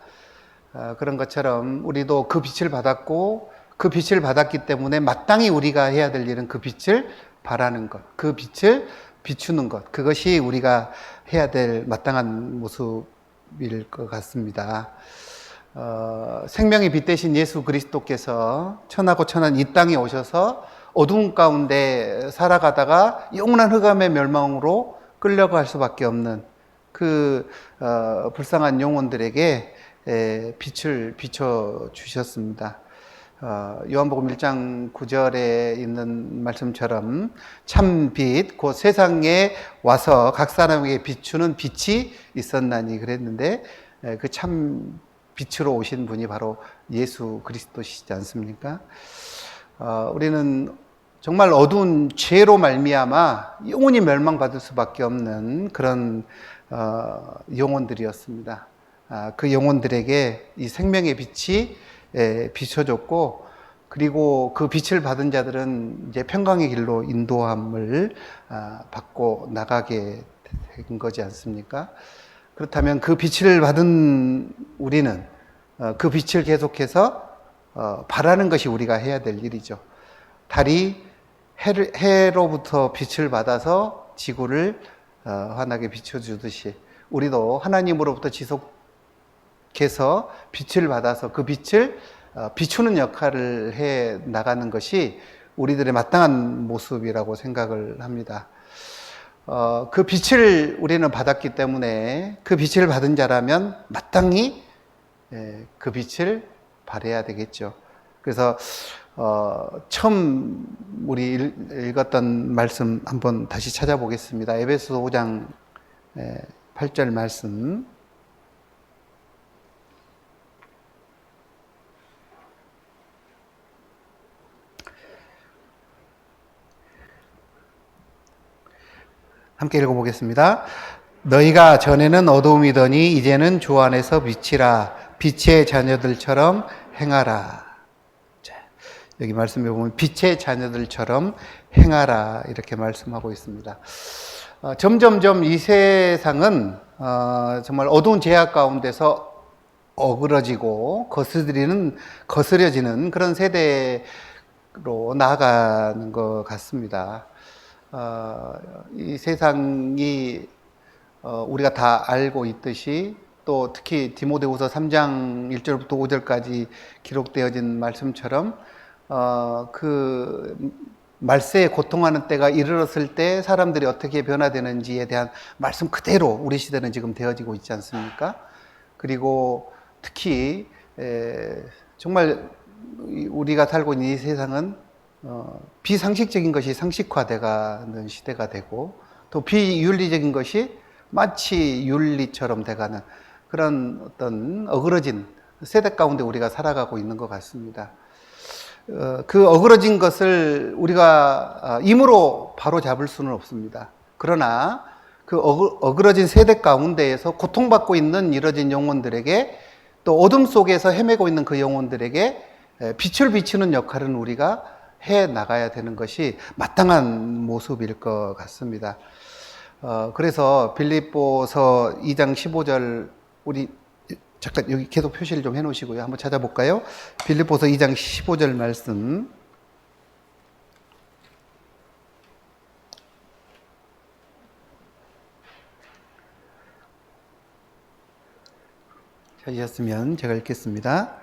그런 것처럼 우리도 그 빛을 받았고 그 빛을 받았기 때문에 마땅히 우리가 해야 될 일은 그 빛을 발하는 것, 그 빛을 비추는 것, 그것이 우리가 해야 될 마땅한 모습일 것 같습니다. 생명의 빛 대신 예수 그리스도께서 천하고 천한 이 땅에 오셔서 어두운 가운데 살아가다가 영원한 흑암의 멸망으로 끌려갈 수밖에 없는 그 불쌍한 영혼들에게 빛을 비춰주셨습니다. 요한복음 1장 9절에 있는 말씀처럼 참 빛, 곧 세상에 와서 각 사람에게 비추는 빛이 있었나니 그랬는데 그 참 빛으로 오신 분이 바로 예수 그리스도시지 않습니까? 우리는 정말 어두운 죄로 말미암아 영원히 멸망받을 수밖에 없는 그런 영혼들이었습니다. 그 영혼들에게 이 생명의 빛이 비춰졌고 그리고 그 빛을 받은 자들은 이제 평강의 길로 인도함을 받고 나가게 된 거지 않습니까? 그렇다면 그 빛을 받은 우리는 그 빛을 계속해서 바라는 것이 우리가 해야 될 일이죠. 달이 해로부터 빛을 받아서 지구를 환하게 비춰주듯이 우리도 하나님으로부터 지속해서 빛을 받아서 그 빛을 비추는 역할을 해 나가는 것이 우리들의 마땅한 모습이라고 생각을 합니다. 그 빛을 우리는 받았기 때문에 그 빛을 받은 자라면 마땅히 그 빛을 발해야 되겠죠. 그래서 처음 우리 읽었던 말씀 한번 다시 찾아보겠습니다. 에베소서 5장 8절 말씀. 함께 읽어보겠습니다. 너희가 전에는 어두움이더니 이제는 주 안에서 빛이라 빛의 자녀들처럼 행하라. 자, 여기 말씀에 보면 빛의 자녀들처럼 행하라 이렇게 말씀하고 있습니다. 점점점 이 세상은 정말 어두운 죄악 가운데서 어그러지고 거스려지는 그런 세대로 나아가는 것 같습니다. 이 세상이 우리가 다 알고 있듯이 또 특히 디모데후서 3장 1절부터 5절까지 기록되어진 말씀처럼 그 말세에 고통하는 때가 이르렀을 때 사람들이 어떻게 변화되는지에 대한 말씀 그대로 우리 시대는 지금 되어지고 있지 않습니까? 그리고 특히 정말 우리가 살고 있는 이 세상은 비상식적인 것이 상식화돼가는 시대가 되고 또 비윤리적인 것이 마치 윤리처럼 돼가는 그런 어떤 어그러진 세대 가운데 우리가 살아가고 있는 것 같습니다. 그 어그러진 것을 우리가 임으로 바로 잡을 수는 없습니다. 그러나 그 어그러진 세대 가운데에서 고통받고 있는 이러진 영혼들에게 또 어둠 속에서 헤매고 있는 그 영혼들에게 빛을 비추는 역할은 우리가 해 나가야 되는 것이 마땅한 모습일 것 같습니다. 그래서 빌립보서 2장 15절 우리 잠깐 여기 계속 표시를 좀 해놓으시고요. 한번 찾아볼까요? 빌립보서 2장 15절 말씀. 찾으셨으면 제가 읽겠습니다.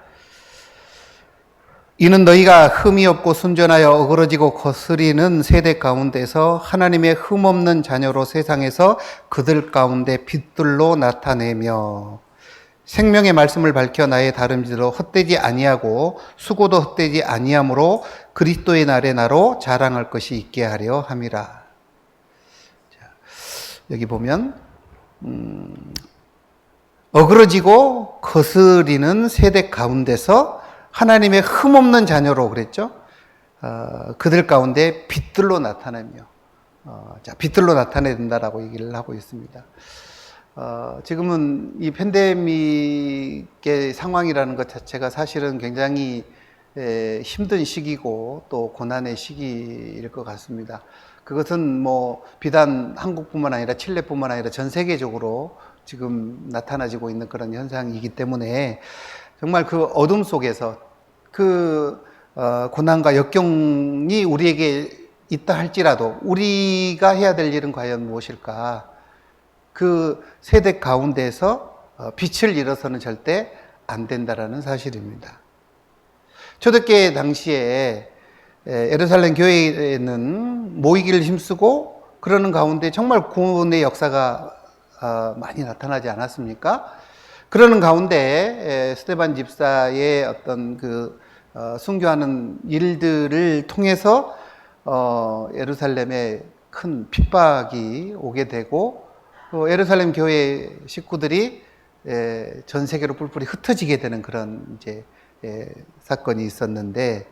이는 너희가 흠이 없고 순전하여 어그러지고 거스리는 세대 가운데서 하나님의 흠 없는 자녀로 세상에서 그들 가운데 빛들로 나타내며 생명의 말씀을 밝혀 나의 다름질로 헛되지 아니하고 수고도 헛되지 아니함으로 그리스도의 날에 나로 자랑할 것이 있게 하려 함이라. 자, 여기 보면 어그러지고 거스리는 세대 가운데서 하나님의 흠없는 자녀로 그랬죠. 그들 가운데 빛들로 나타내며 빛들로 나타내야 된다라고 얘기를 하고 있습니다. 지금은 이 팬데믹의 상황이라는 것 자체가 사실은 굉장히 힘든 시기고 또 고난의 시기일 것 같습니다. 그것은 뭐 비단 한국뿐만 아니라 칠레뿐만 아니라 전 세계적으로 지금 나타나지고 있는 그런 현상이기 때문에 정말 그 어둠 속에서 그 고난과 역경이 우리에게 있다 할지라도 우리가 해야 될 일은 과연 무엇일까? 그 세대 가운데서 빛을 잃어서는 절대 안 된다라는 사실입니다. 초대교회 당시에 예루살렘 교회에는 모이기를 힘쓰고 그러는 가운데 정말 구원의 역사가 많이 나타나지 않았습니까? 그러는 가운데 스데반 집사의 어떤 그 순교하는 일들을 통해서 예루살렘에 큰 핍박이 오게 되고 예루살렘 교회 식구들이 전 세계로 뿔뿔이 흩어지게 되는 그런 이제 사건이 있었는데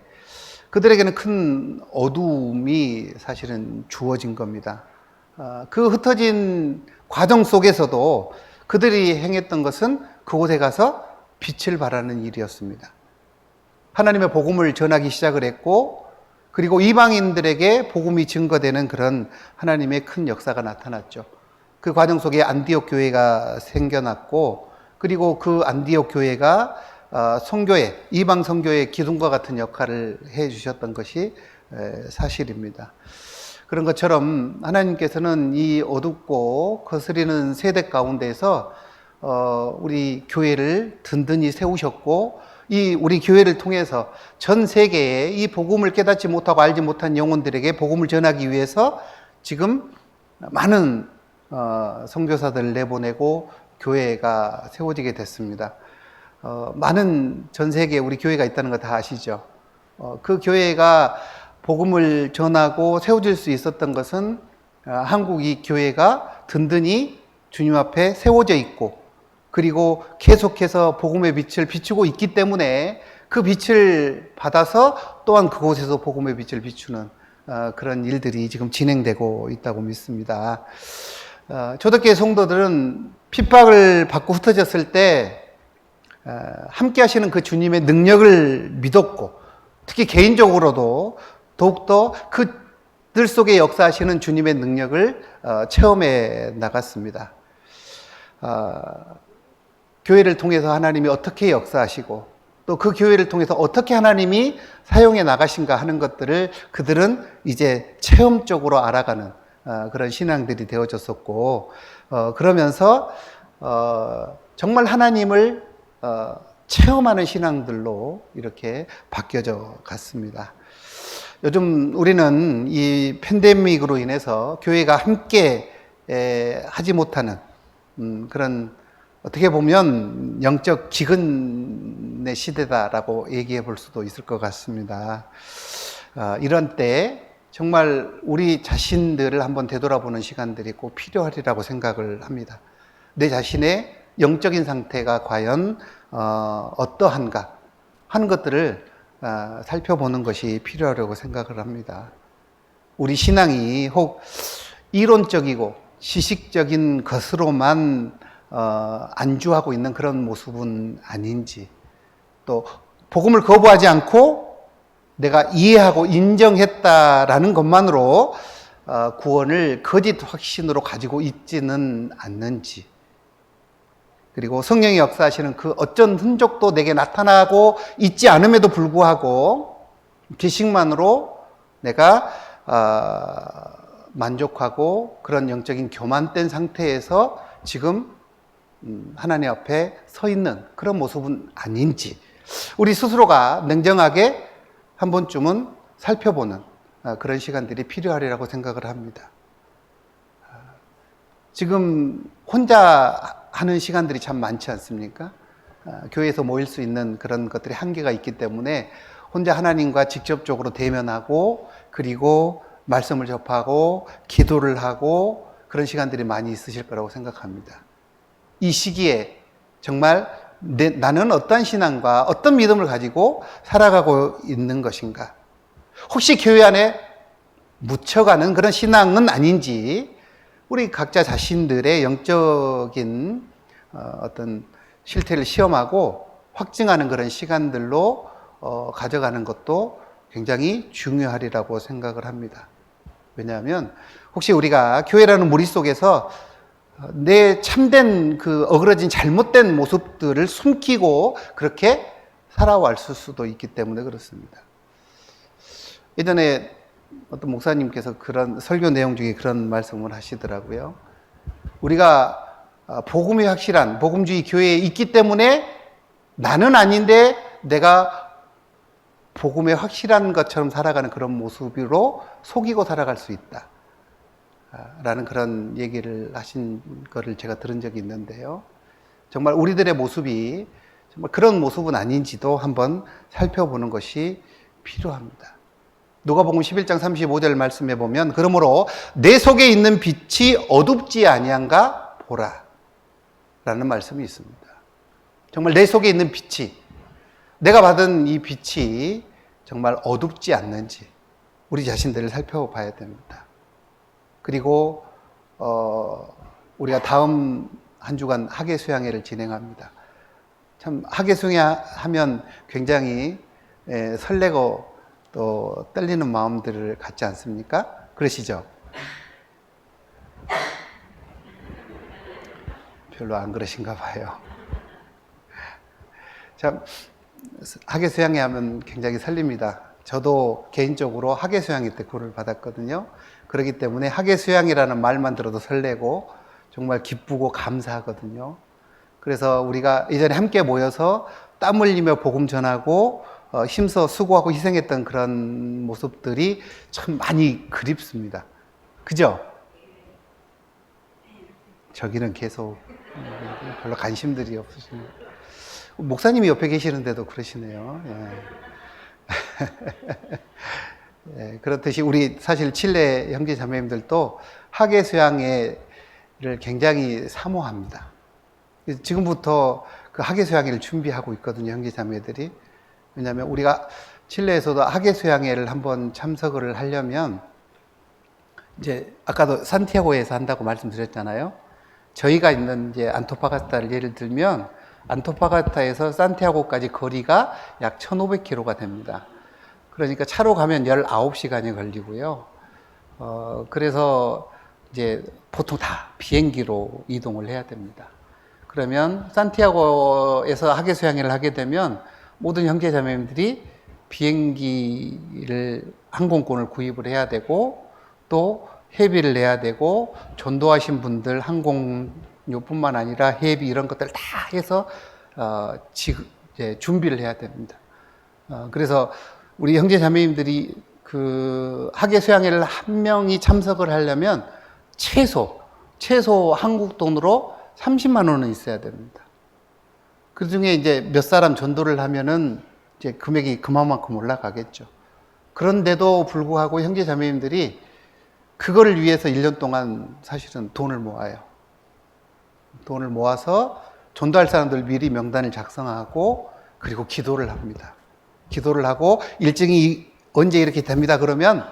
그들에게는 큰 어두움이 사실은 주어진 겁니다. 그 흩어진 과정 속에서도 그들이 행했던 것은 그곳에 가서 빛을 발하는 일이었습니다. 하나님의 복음을 전하기 시작을 했고 그리고 이방인들에게 복음이 증거되는 그런 하나님의 큰 역사가 나타났죠. 그 과정 속에 안디옥 교회가 생겨났고 그리고 그 안디옥 교회가 선교회, 이방 선교의 기둥과 같은 역할을 해 주셨던 것이 사실입니다. 그런 것처럼 하나님께서는 이 어둡고 거스리는 세대 가운데서 우리 교회를 든든히 세우셨고 이 우리 교회를 통해서 전 세계에 이 복음을 깨닫지 못하고 알지 못한 영혼들에게 복음을 전하기 위해서 지금 많은 선교사들을 내보내고 교회가 세워지게 됐습니다. 많은 전 세계에 우리 교회가 있다는 거 다 아시죠? 그 교회가 복음을 전하고 세워질 수 있었던 것은 한국 이 교회가 든든히 주님 앞에 세워져 있고 그리고 계속해서 복음의 빛을 비추고 있기 때문에 그 빛을 받아서 또한 그곳에서 복음의 빛을 비추는 그런 일들이 지금 진행되고 있다고 믿습니다. 초대교회 성도들은 핍박을 받고 흩어졌을 때 함께 하시는 그 주님의 능력을 믿었고 특히 개인적으로도 더욱더 그들 속에 역사하시는 주님의 능력을 체험해 나갔습니다. 교회를 통해서 하나님이 어떻게 역사하시고 또 그 교회를 통해서 어떻게 하나님이 사용해 나가신가 하는 것들을 그들은 이제 체험적으로 알아가는 그런 신앙들이 되어졌었고, 그러면서 정말 하나님을 체험하는 신앙들로 이렇게 바뀌어져 갔습니다. 요즘 우리는 이 팬데믹으로 인해서 교회가 함께 하지 못하는 그런, 어떻게 보면 영적 기근의 시대다라고 얘기해 볼 수도 있을 것 같습니다. 이런 때 정말 우리 자신들을 한번 되돌아보는 시간들이 꼭 필요하리라고 생각을 합니다. 내 자신의 영적인 상태가 과연 어떠한가 하는 것들을 살펴보는 것이 필요하다고 생각을 합니다. 우리 신앙이 혹 이론적이고 지식적인 것으로만 안주하고 있는 그런 모습은 아닌지, 또 복음을 거부하지 않고 내가 이해하고 인정했다라는 것만으로 구원을 거짓 확신으로 가지고 있지는 않는지, 그리고 성령이 역사하시는 그 어쩐 흔적도 내게 나타나고 있지 않음에도 불구하고 지식만으로 내가 만족하고 그런 영적인 교만된 상태에서 지금 하나님 앞에 서 있는 그런 모습은 아닌지, 우리 스스로가 냉정하게 한 번쯤은 살펴보는 그런 시간들이 필요하리라고 생각을 합니다. 지금 혼자 하는 시간들이 참 많지 않습니까? 교회에서 모일 수 있는 그런 것들이 한계가 있기 때문에 혼자 하나님과 직접적으로 대면하고, 그리고 말씀을 접하고 기도를 하고 그런 시간들이 많이 있으실 거라고 생각합니다. 이 시기에 정말 나는 어떤 신앙과 어떤 믿음을 가지고 살아가고 있는 것인가? 혹시 교회 안에 묻혀가는 그런 신앙은 아닌지, 우리 각자 자신들의 영적인 어떤 실태를 시험하고 확증하는 그런 시간들로 가져가는 것도 굉장히 중요하리라고 생각을 합니다. 왜냐하면 혹시 우리가 교회라는 무리 속에서 내 참된 그 어그러진 잘못된 모습들을 숨기고 그렇게 살아왔을 수도 있기 때문에 그렇습니다. 예전에 어떤 목사님께서 그런 설교 내용 중에 그런 말씀을 하시더라고요. 우리가 복음이 확실한 복음주의 교회에 있기 때문에 나는 아닌데 내가 복음에 확실한 것처럼 살아가는 그런 모습으로 속이고 살아갈 수 있다 라는 그런 얘기를 하신 거를 제가 들은 적이 있는데요. 정말 우리들의 모습이 정말 그런 모습은 아닌지도 한번 살펴보는 것이 필요합니다. 누가복음 11장 35절 말씀에 보면, 그러므로 내 속에 있는 빛이 어둡지 아니한가 보라 라는 말씀이 있습니다. 정말 내 속에 있는 빛이, 내가 받은 이 빛이 정말 어둡지 않는지 우리 자신들을 살펴봐야 됩니다. 그리고 우리가 다음 한 주간 학예수양회를 진행합니다. 참 학예수양하면 굉장히 설레고 또 떨리는 마음들을 갖지 않습니까? 그러시죠? 별로 안 그러신가 봐요. 참 학예수양회 하면 굉장히 설립니다. 저도 개인적으로 학예수양회 때 구를 받았거든요. 그렇기 때문에 학예수양이라는 말만 들어도 설레고 정말 기쁘고 감사하거든요. 그래서 우리가 예전에 함께 모여서 땀 흘리며 복음 전하고 힘써 수고하고 희생했던 그런 모습들이 참 많이 그립습니다. 그죠? 저기는 계속 별로 관심들이 없으십니다. 목사님이 옆에 계시는데도 그러시네요. 예, 그렇듯이 우리 사실 칠레 형제 자매님들도 학예수양회를 굉장히 사모합니다. 지금부터 그 학예수양회를 준비하고 있거든요, 형제 자매들이. 왜냐하면 우리가 칠레에서도 학예수양회를 한번 참석을 하려면, 이제 아까도 산티아고에서 한다고 말씀드렸잖아요. 저희가 있는 이제 안토파가스타를 예를 들면 안토파가스타에서 산티아고까지 거리가 약 1,500km가 됩니다. 그러니까 차로 가면 19시간이 걸리고요. 그래서 이제 보통 다 비행기로 이동을 해야 됩니다. 그러면 산티아고에서 하계 수양회를 하게 되면 모든 형제자매님들이 비행기를 항공권을 구입을 해야 되고 또 회비를 내야 되고 전도하신 분들 항공료뿐만 아니라 회비 이런 것들 다 해서 이제 준비를 해야 됩니다. 그래서 우리 형제자매님들이 그 하계 수양회를 한 명이 참석을 하려면 최소 한국 돈으로 30만 원은 있어야 됩니다. 그 중에 이제 몇 사람 전도를 하면은 이제 금액이 그만큼 올라가겠죠. 그런데도 불구하고 형제자매님들이 그거를 위해서 1년 동안 사실은 돈을 모아요. 돈을 모아서 전도할 사람들 미리 명단을 작성하고 그리고 기도를 합니다. 기도를 하고 일정이 언제 이렇게 됩니다. 그러면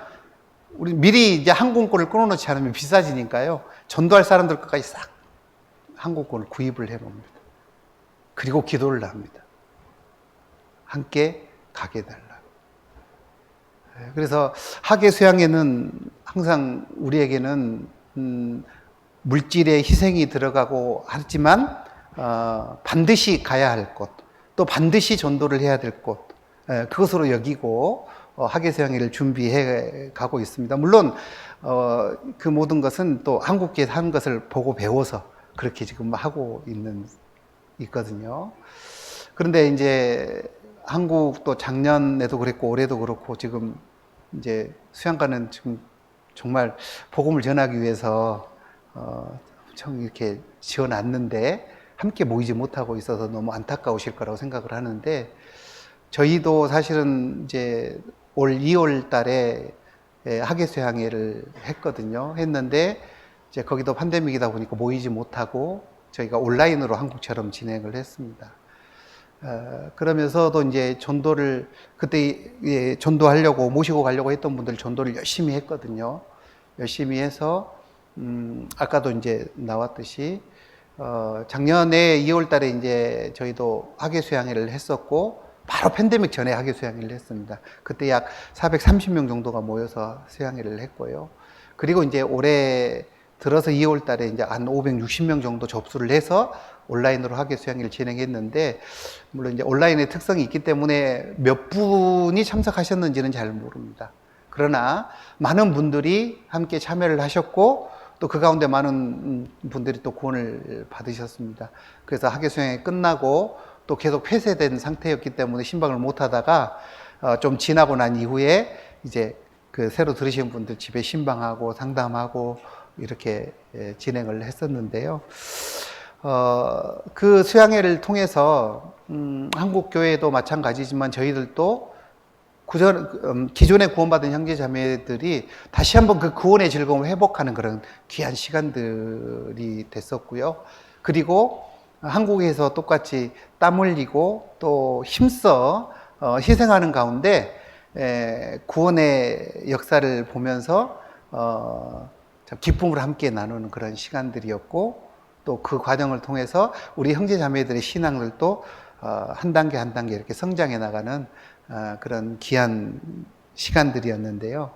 우리 미리 이제 항공권을 끊어놓지 않으면 비싸지니까요. 전도할 사람들 것까지 싹 항공권을 구입을 해놓습니다. 그리고 기도를 합니다. 함께 가게 달라. 그래서 하계 수양회는 항상 우리에게는 물질의 희생이 들어가고 하지만 반드시 가야 할 곳, 또 반드시 전도를 해야 될 곳, 그것으로 여기고 하계 수양회를 준비해 가고 있습니다. 물론 그 모든 것은 또 한국교회에서 하는 것을 보고 배워서 그렇게 지금 하고 있거든요. 그런데 이제 한국도 작년에도 그랬고 올해도 그렇고 지금 이제 수양가는 지금 정말 복음을 전하기 위해서 엄청 이렇게 지어놨는데 함께 모이지 못하고 있어서 너무 안타까우실 거라고 생각을 하는데, 저희도 사실은 이제 올 2월 달에 하계 수양회를 했는데 이제 거기도 팬데믹이다 보니까 모이지 못하고 저희가 온라인으로 한국처럼 진행을 했습니다. 그러면서도 이제 전도를 그때 전도하려고 모시고 가려고 했던 분들 전도를 열심히 했거든요. 열심히 해서 아까도 이제 나왔듯이 작년에 2월 달에 이제 저희도 하계 수양회를 했었고 바로 팬데믹 전에 하계 수양회를 했습니다. 그때 약 430명 정도가 모여서 수양회를 했고요. 그리고 이제 올해 들어서 2월 달에 이제 한 560명 정도 접수를 해서 온라인으로 하계 수양회를 진행했는데, 물론 이제 온라인의 특성이 있기 때문에 몇 분이 참석하셨는지는 잘 모릅니다. 그러나 많은 분들이 함께 참여를 하셨고 또 그 가운데 많은 분들이 또 구원을 받으셨습니다. 그래서 하계 수양회 끝나고 또 계속 폐쇄된 상태였기 때문에 신방을 못 하다가 좀 지나고 난 이후에 이제 그 새로 들으신 분들 집에 신방하고 상담하고 이렇게 진행을 했었는데요. 그 수양회를 통해서 한국 교회도 마찬가지지만 저희들도 기존에 구원받은 형제 자매들이 다시 한번 그 구원의 즐거움을 회복하는 그런 귀한 시간들이 됐었고요. 그리고 한국에서 똑같이 땀 흘리고 또 힘써 희생하는 가운데 구원의 역사를 보면서 기쁨을 함께 나누는 그런 시간들이었고, 또 그 과정을 통해서 우리 형제 자매들의 신앙들도 한 단계 한 단계 이렇게 성장해 나가는 그런 귀한 시간들이었는데요.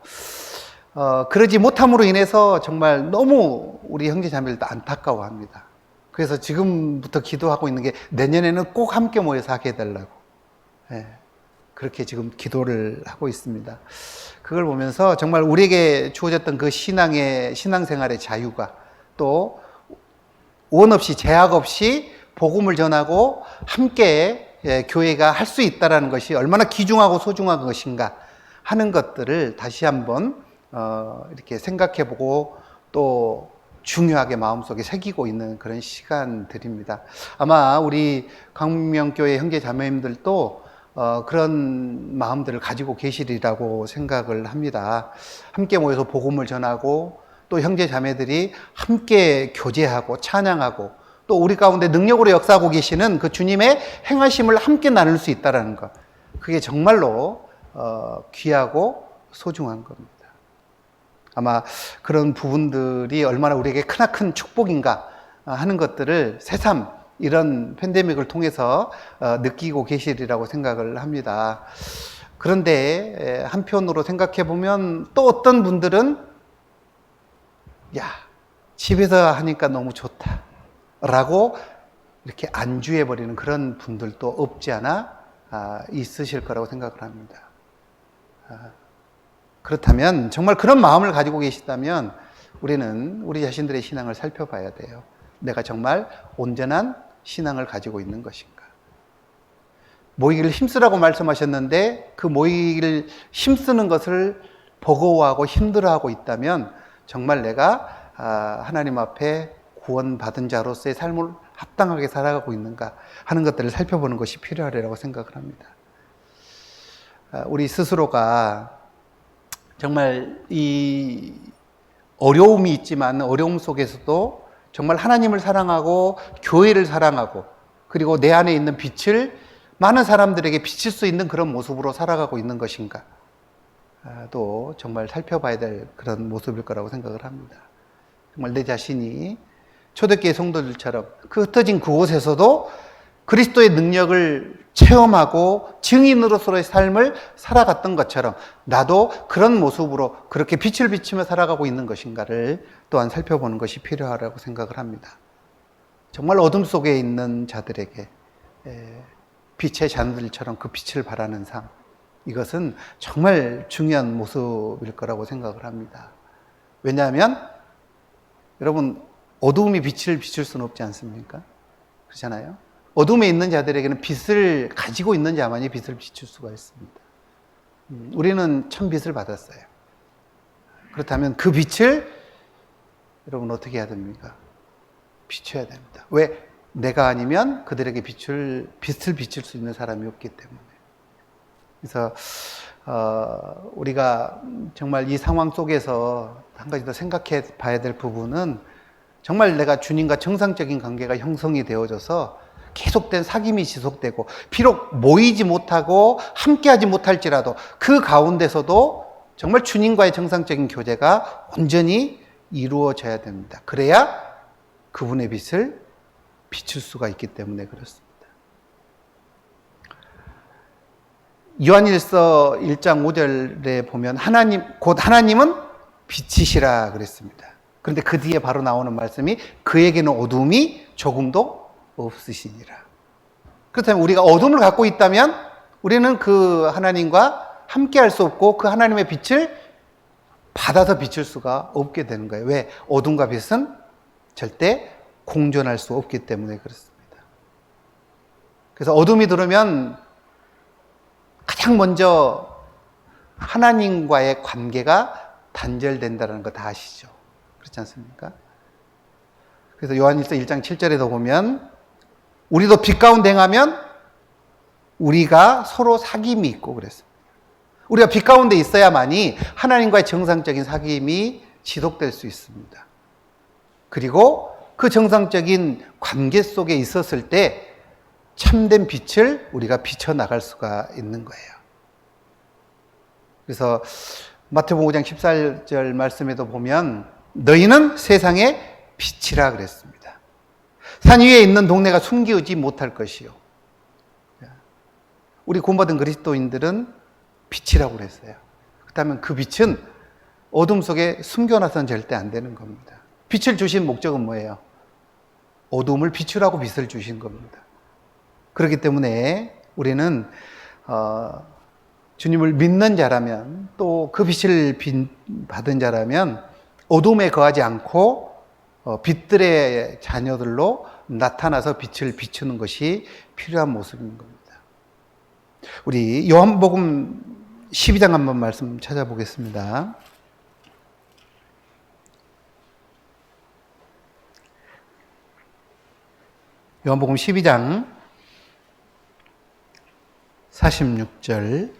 그러지 못함으로 인해서 정말 너무 우리 형제 자매들도 안타까워합니다. 그래서 지금부터 기도하고 있는 게 내년에는 꼭 함께 모여서 하게 해달라고, 그렇게 지금 기도를 하고 있습니다. 그걸 보면서 정말 우리에게 주어졌던 그 신앙생활의 자유가 또 원 없이 제약 없이 복음을 전하고 함께 교회가 할 수 있다는 것이 얼마나 귀중하고 소중한 것인가 하는 것들을 다시 한번 이렇게 생각해보고 또 중요하게 마음속에 새기고 있는 그런 시간들입니다. 아마 우리 광명교회 형제 자매님들도 그런 마음들을 가지고 계시리라고 생각을 합니다. 함께 모여서 복음을 전하고 또 형제 자매들이 함께 교제하고 찬양하고 또 우리 가운데 능력으로 역사하고 계시는 그 주님의 행하심을 함께 나눌 수 있다는 것, 그게 정말로 귀하고 소중한 겁니다. 아마 그런 부분들이 얼마나 우리에게 크나큰 축복인가 하는 것들을 새삼 이런 팬데믹을 통해서 느끼고 계시리라고 생각을 합니다. 그런데 한편으로 생각해 보면 또 어떤 분들은 야, 집에서 하니까 너무 좋다 라고 이렇게 안주해버리는 그런 분들도 없지 않아 있으실 거라고 생각을 합니다. 그렇다면 정말 그런 마음을 가지고 계시다면 우리는 우리 자신들의 신앙을 살펴봐야 돼요. 내가 정말 온전한 신앙을 가지고 있는 것인가. 모이기를 힘쓰라고 말씀하셨는데 그 모이기를 힘쓰는 것을 버거워하고 힘들어하고 있다면 정말 내가 하나님 앞에 구원받은 자로서의 삶을 합당하게 살아가고 있는가 하는 것들을 살펴보는 것이 필요하리라고 생각을 합니다. 우리 스스로가 정말 이 어려움이 있지만 어려움 속에서도 정말 하나님을 사랑하고 교회를 사랑하고 그리고 내 안에 있는 빛을 많은 사람들에게 비칠 수 있는 그런 모습으로 살아가고 있는 것인가 또 정말 살펴봐야 될 그런 모습일 거라고 생각을 합니다. 정말 내 자신이 초대교회 성도들처럼 그 흩어진 그곳에서도 그리스도의 능력을 체험하고 증인으로서의 삶을 살아갔던 것처럼 나도 그런 모습으로 그렇게 빛을 비치며 살아가고 있는 것인가를 또한 살펴보는 것이 필요하다고 생각을 합니다. 정말 어둠 속에 있는 자들에게 빛의 자녀들처럼 그 빛을 발하는 삶, 이것은 정말 중요한 모습일 거라고 생각을 합니다. 왜냐하면 여러분 어두움이 빛을 비출 수는 없지 않습니까? 그렇잖아요. 어둠에 있는 자들에게는 빛을 가지고 있는 자만이 빛을 비출 수가 있습니다. 우리는 참 빛을 받았어요. 그렇다면 그 빛을 여러분 어떻게 해야 됩니까? 비춰야 됩니다. 왜? 내가 아니면 그들에게 빛을 비칠 수 있는 사람이 없기 때문에. 그래서 우리가 정말 이 상황 속에서 한 가지 더 생각해 봐야 될 부분은 정말 내가 주님과 정상적인 관계가 형성이 되어져서 계속된 사귐이 지속되고 비록 모이지 못하고 함께하지 못할지라도 그 가운데서도 정말 주님과의 정상적인 교제가 온전히 이루어져야 됩니다. 그래야 그분의 빛을 비출 수가 있기 때문에 그렇습니다. 요한일서 1장 5절에 보면 곧 하나님은 빛이시라 그랬습니다. 그런데 그 뒤에 바로 나오는 말씀이 그에게는 어둠이 조금도 없으시니라. 그렇다면 우리가 어둠을 갖고 있다면 우리는 그 하나님과 함께 할 수 없고 그 하나님의 빛을 받아서 비출 수가 없게 되는 거예요. 왜? 어둠과 빛은 절대 공존할 수 없기 때문에 그렇습니다. 그래서 어둠이 들어오면 가장 먼저 하나님과의 관계가 단절된다는 거 다 아시죠? 그렇지 않습니까? 그래서 요한일서 1장 7절에도 보면 우리도 빛 가운데 행하면 우리가 서로 사귐이 있고 그랬습니다. 우리가 빛 가운데 있어야만이 하나님과의 정상적인 사귐이 지속될 수 있습니다. 그리고 그 정상적인 관계 속에 있었을 때 참된 빛을 우리가 비춰나갈 수가 있는 거예요. 그래서 마태복음 5장 14절 말씀에도 보면 너희는 세상의 빛이라 그랬습니다. 산 위에 있는 동네가 숨기지 못할 것이요. 우리 구원받은 그리스도인들은 빛이라고 그랬어요. 그렇다면 그 빛은 어둠 속에 숨겨놔서는 절대 안 되는 겁니다. 빛을 주신 목적은 뭐예요? 어둠을 비추라고 빛을 주신 겁니다. 그렇기 때문에 우리는 주님을 믿는 자라면 또 그 빛을 받은 자라면 어둠에 거하지 않고 빛들의 자녀들로 나타나서 빛을 비추는 것이 필요한 모습인 겁니다. 우리 요한복음 12장 한번 말씀 찾아보겠습니다. 요한복음 12장 46절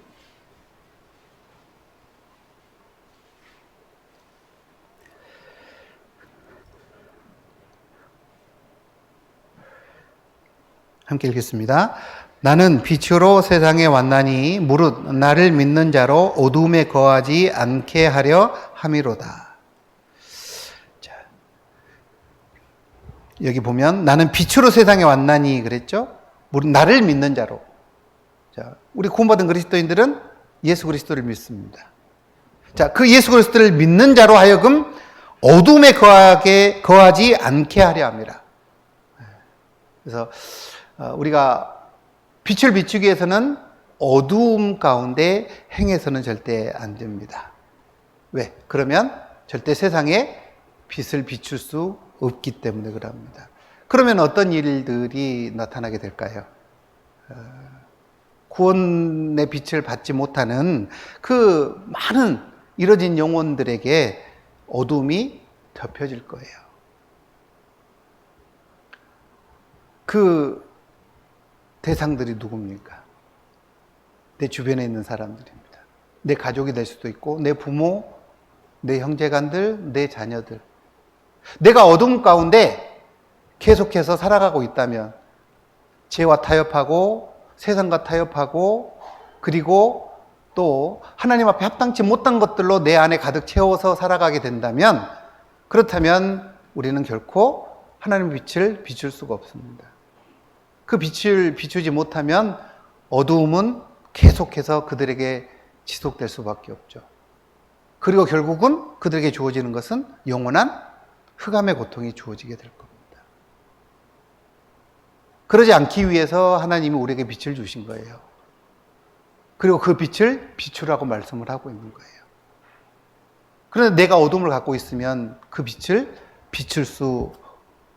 함께 읽겠습니다. 나는 빛으로 세상에 왔나니 무릇 나를 믿는 자로 어둠에 거하지 않게 하려 함이로다. 자, 여기 보면 나는 빛으로 세상에 왔나니 그랬죠? 무릇 나를 믿는 자로. 자, 우리 구원받은 그리스도인들은 예수 그리스도를 믿습니다. 자, 그 예수 그리스도를 믿는 자로 하여금 어둠에 거하지 않게 하려 함이라. 그래서 우리가 빛을 비추기 위해서는 어두움 가운데 행해서는 절대 안 됩니다. 왜? 그러면 절대 세상에 빛을 비출 수 없기 때문에 그럽니다. 그러면 어떤 일들이 나타나게 될까요? 구원의 빛을 받지 못하는 그 많은 이뤄진 영혼들에게 어둠이 덮여질 거예요. 그 대상들이 누굽니까? 내 주변에 있는 사람들입니다. 내 가족이 될 수도 있고, 내 부모, 내 형제간들, 내 자녀들. 내가 어둠 가운데 계속해서 살아가고 있다면 죄와 타협하고 세상과 타협하고 그리고 또 하나님 앞에 합당치 못한 것들로 내 안에 가득 채워서 살아가게 된다면 그렇다면 우리는 결코 하나님의 빛을 비출 수가 없습니다. 그 빛을 비추지 못하면 어두움은 계속해서 그들에게 지속될 수밖에 없죠. 그리고 결국은 그들에게 주어지는 것은 영원한 흑암의 고통이 주어지게 될 겁니다. 그러지 않기 위해서 하나님이 우리에게 빛을 주신 거예요. 그리고 그 빛을 비추라고 말씀을 하고 있는 거예요. 그런데 내가 어둠을 갖고 있으면 그 빛을 비출 수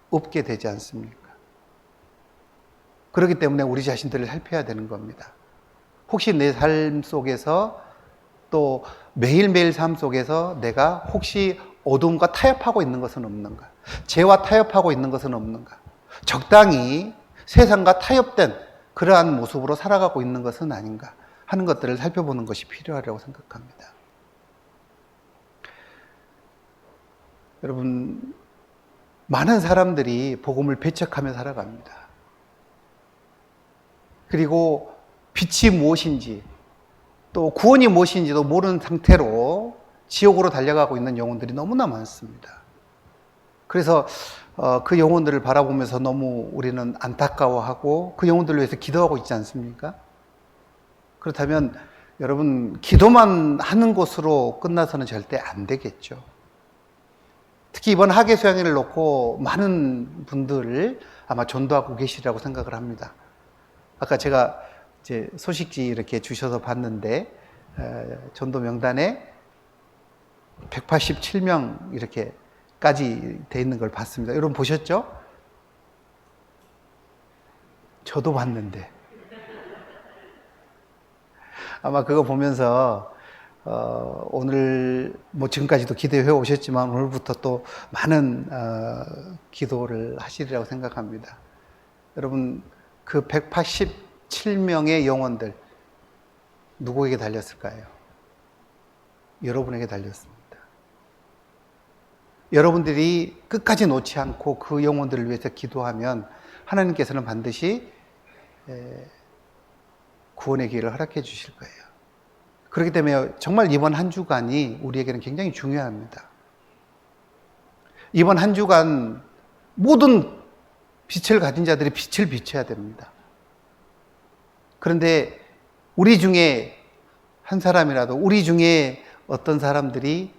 없게 되지 않습니까? 그렇기 때문에 우리 자신들을 살펴야 되는 겁니다. 혹시 내 삶 속에서 또 매일매일 삶 속에서 내가 혹시 어둠과 타협하고 있는 것은 없는가? 죄와 타협하고 있는 것은 없는가? 적당히 세상과 타협된 그러한 모습으로 살아가고 있는 것은 아닌가 하는 것들을 살펴보는 것이 필요하다고 생각합니다. 여러분, 많은 사람들이 복음을 배척하며 살아갑니다. 그리고 빛이 무엇인지 또 구원이 무엇인지도 모르는 상태로 지옥으로 달려가고 있는 영혼들이 너무나 많습니다. 그래서 그 영혼들을 바라보면서 너무 우리는 안타까워하고 그 영혼들을 위해서 기도하고 있지 않습니까? 그렇다면 여러분, 기도만 하는 것으로 끝나서는 절대 안 되겠죠. 특히 이번 학예 수양회를 놓고 많은 분들을 아마 전도하고 계시리라고 생각을 합니다. 아까 제가 이제 소식지 이렇게 주셔서 봤는데 전도 명단에 187명 이렇게까지 돼 있는 걸 봤습니다. 여러분 보셨죠? 저도 봤는데 아마 그거 보면서 오늘 뭐 지금까지도 기도해 오셨지만 오늘부터 또 많은 기도를 하시리라고 생각합니다. 여러분, 그 187명의 영혼들 누구에게 달렸을까요? 여러분에게 달렸습니다. 여러분들이 끝까지 놓지 않고 그 영혼들을 위해서 기도하면 하나님께서는 반드시 구원의 기회를 허락해 주실 거예요. 그렇기 때문에 정말 이번 한 주간이 우리에게는 굉장히 중요합니다. 이번 한 주간 모든 빛을 가진 자들이 빛을 비춰야 됩니다. 그런데 우리 중에 한 사람이라도, 우리 중에 어떤 사람들이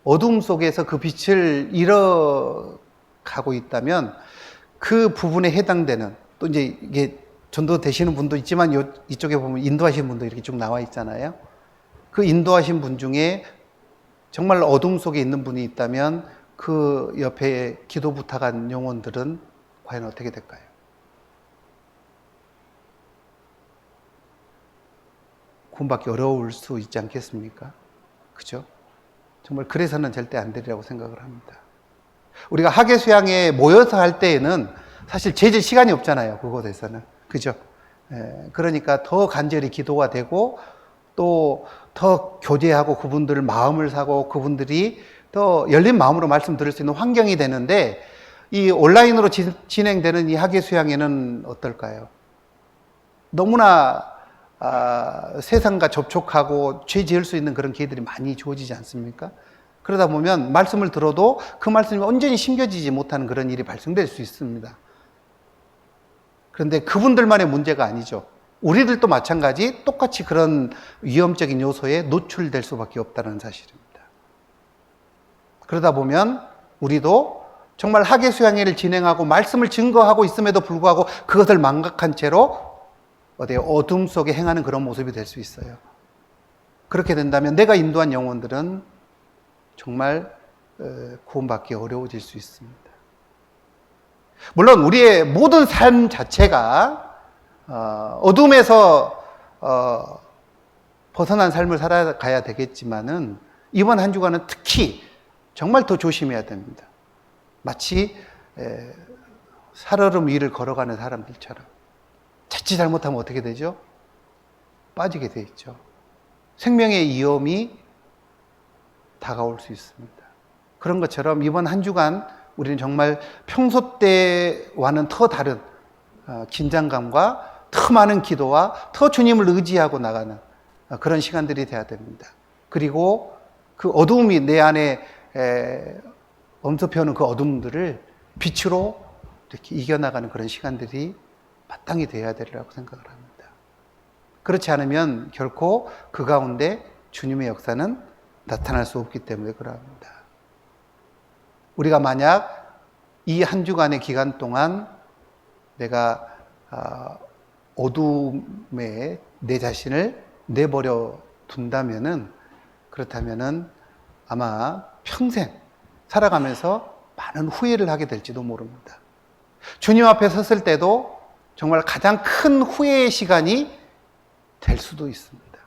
어둠 속에서 그 빛을 잃어가고 있다면 그 부분에 해당되는, 또 이제 이게 전도 되시는 분도 있지만 이쪽에 보면 인도하시는 분도 이렇게 쭉 나와 있잖아요. 그 인도하신 분 중에 정말 어둠 속에 있는 분이 있다면 그 옆에 기도 부탁한 영혼들은 과연 어떻게 될까요? 구원받기 어려울 수 있지 않겠습니까? 그죠? 정말 그래서는 절대 안 되리라고 생각을 합니다. 우리가 학예 수양에 모여서 할 때에는 사실 재질 시간이 없잖아요. 그곳에서는. 그죠? 그러니까 더 간절히 기도가 되고 또 더 교제하고 그분들 마음을 사고 그분들이 더 열린 마음으로 말씀 들을 수 있는 환경이 되는데 이 온라인으로 진행되는 이 학예 수양회는 어떨까요? 너무나 세상과 접촉하고 죄 지을 수 있는 그런 기회들이 많이 주어지지 않습니까? 그러다 보면 말씀을 들어도 그 말씀이 온전히 심겨지지 못하는 그런 일이 발생될 수 있습니다. 그런데 그분들만의 문제가 아니죠. 우리들도 마찬가지 똑같이 그런 위험적인 요소에 노출될 수밖에 없다는 사실입니다. 그러다 보면 우리도 정말 학예 수양회를 진행하고 말씀을 증거하고 있음에도 불구하고 그것을 망각한 채로 어둠 속에 행하는 그런 모습이 될 수 있어요. 그렇게 된다면 내가 인도한 영혼들은 정말 구원받기 어려워질 수 있습니다. 물론 우리의 모든 삶 자체가 어둠에서 벗어난 삶을 살아가야 되겠지만은 이번 한 주간은 특히 정말 더 조심해야 됩니다. 마치 살얼음 위를 걸어가는 사람들처럼 자칫 잘못하면 어떻게 되죠? 빠지게 돼 있죠. 생명의 위험이 다가올 수 있습니다. 그런 것처럼 이번 한 주간 우리는 정말 평소 때와는 더 다른 긴장감과 더 많은 기도와 더 주님을 의지하고 나가는 그런 시간들이 돼야 됩니다. 그리고 그 어두움이 내 안에 엄습해오는 그 어둠들을 빛으로 이렇게 이겨나가는 그런 시간들이 마땅히 돼야 되리라고 생각을 합니다. 그렇지 않으면 결코 그 가운데 주님의 역사는 나타날 수 없기 때문에 그러합니다. 우리가 만약 이 한 주간의 기간 동안 내가 어둠에 내 자신을 내버려 둔다면은, 그렇다면은 아마 평생 살아가면서 많은 후회를 하게 될지도 모릅니다. 주님 앞에 섰을 때도 정말 가장 큰 후회의 시간이 될 수도 있습니다.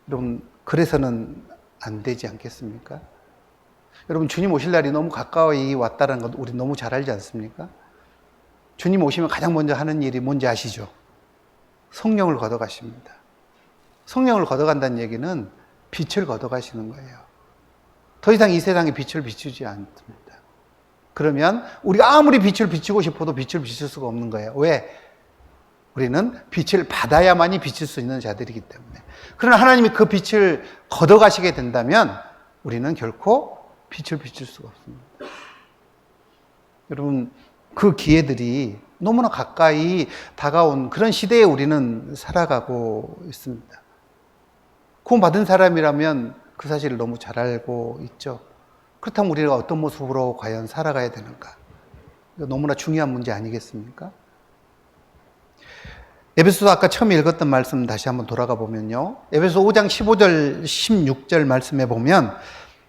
여러분, 그래서는 안 되지 않겠습니까? 여러분, 주님 오실 날이 너무 가까이 왔다는 것 우리 너무 잘 알지 않습니까? 주님 오시면 가장 먼저 하는 일이 뭔지 아시죠? 성령을 걷어가십니다. 성령을 걷어간다는 얘기는 빛을 걷어가시는 거예요. 더 이상 이 세상에 빛을 비추지 않습니다. 그러면 우리가 아무리 빛을 비추고 싶어도 빛을 비출 수가 없는 거예요. 왜? 우리는 빛을 받아야만이 비칠 수 있는 자들이기 때문에. 그러나 하나님이 그 빛을 걷어가시게 된다면 우리는 결코 빛을 비출 수가 없습니다. 여러분, 그 기회들이 너무나 가까이 다가온 그런 시대에 우리는 살아가고 있습니다. 구원받은 사람이라면 그 사실을 너무 잘 알고 있죠. 그렇다면 우리가 어떤 모습으로 과연 살아가야 되는가? 이거 너무나 중요한 문제 아니겠습니까? 에베소서 아까 처음에 읽었던 말씀 다시 한번 돌아가 보면요. 에베소 5장 15절, 16절 말씀에 보면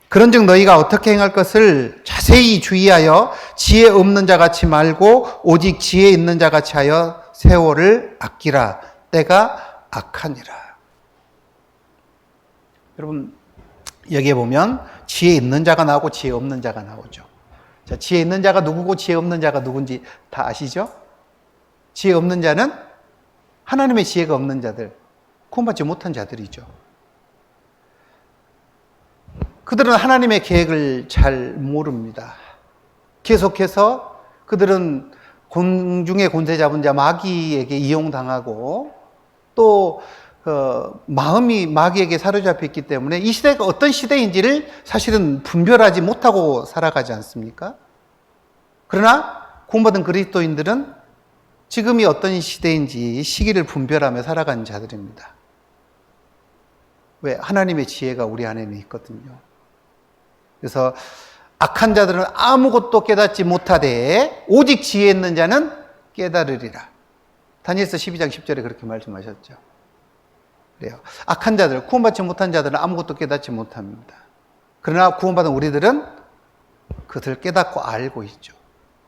그런즉 너희가 어떻게 행할 것을 자세히 주의하여 지혜 없는 자 같이 말고 오직 지혜 있는 자 같이 하여 세월을 아끼라. 때가 악하니라. 여러분, 여기에 보면 지혜 있는 자가 나오고 지혜 없는 자가 나오죠. 자, 지혜 있는 자가 누구고 지혜 없는 자가 누군지 다 아시죠? 지혜 없는 자는 하나님의 지혜가 없는 자들, 구원받지 못한 자들이죠. 그들은 하나님의 계획을 잘 모릅니다. 계속해서 그들은 공중의 권세 잡은 자 마귀에게 이용당하고 또 마음이 마귀에게 사로잡혀 있기 때문에 이 시대가 어떤 시대인지를 사실은 분별하지 못하고 살아가지 않습니까? 그러나 구원받은 그리스도인들은 지금이 어떤 시대인지 시기를 분별하며 살아가는 자들입니다. 왜? 하나님의 지혜가 우리 안에는 있거든요. 그래서 악한 자들은 아무것도 깨닫지 못하되 오직 지혜 있는 자는 깨달으리라. 다니엘서 12장 10절에 그렇게 말씀하셨죠. 그래요. 악한 자들, 구원받지 못한 자들은 아무것도 깨닫지 못합니다. 그러나 구원받은 우리들은 그것을 깨닫고 알고 있죠.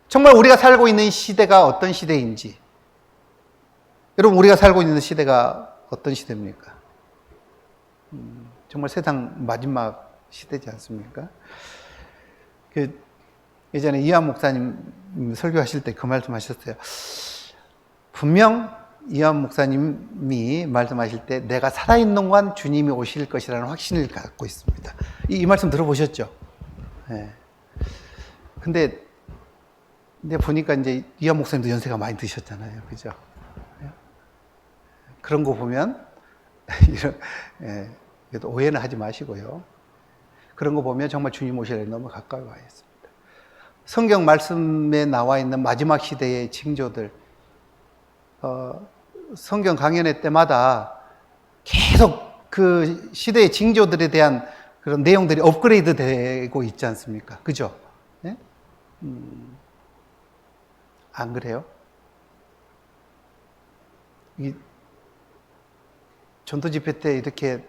정말 우리가 살고 있는 시대가 어떤 시대인지. 여러분, 우리가 살고 있는 시대가 어떤 시대입니까? 정말 세상 마지막 시대지 않습니까? 예전에 이한 목사님 설교하실 때 그 말씀 하셨어요. 분명 이한 목사님이 말씀하실 때 내가 살아있는 동안 주님이 오실 것이라는 확신을 갖고 있습니다. 이 말씀 들어보셨죠? 네. 근데 보니까 이제 이한 목사님도 연세가 많이 드셨잖아요. 그죠? 그런 거 보면, 그래도 오해는 하지 마시고요. 그런 거 보면 정말 주님 오실 날이 너무 가까이 와 있습니다. 성경 말씀에 나와 있는 마지막 시대의 징조들, 성경 강연회 때마다 계속 그 시대의 징조들에 대한 그런 내용들이 업그레이드 되고 있지 않습니까? 그죠? 네? 안 그래요? 이 전도 집회 때 이렇게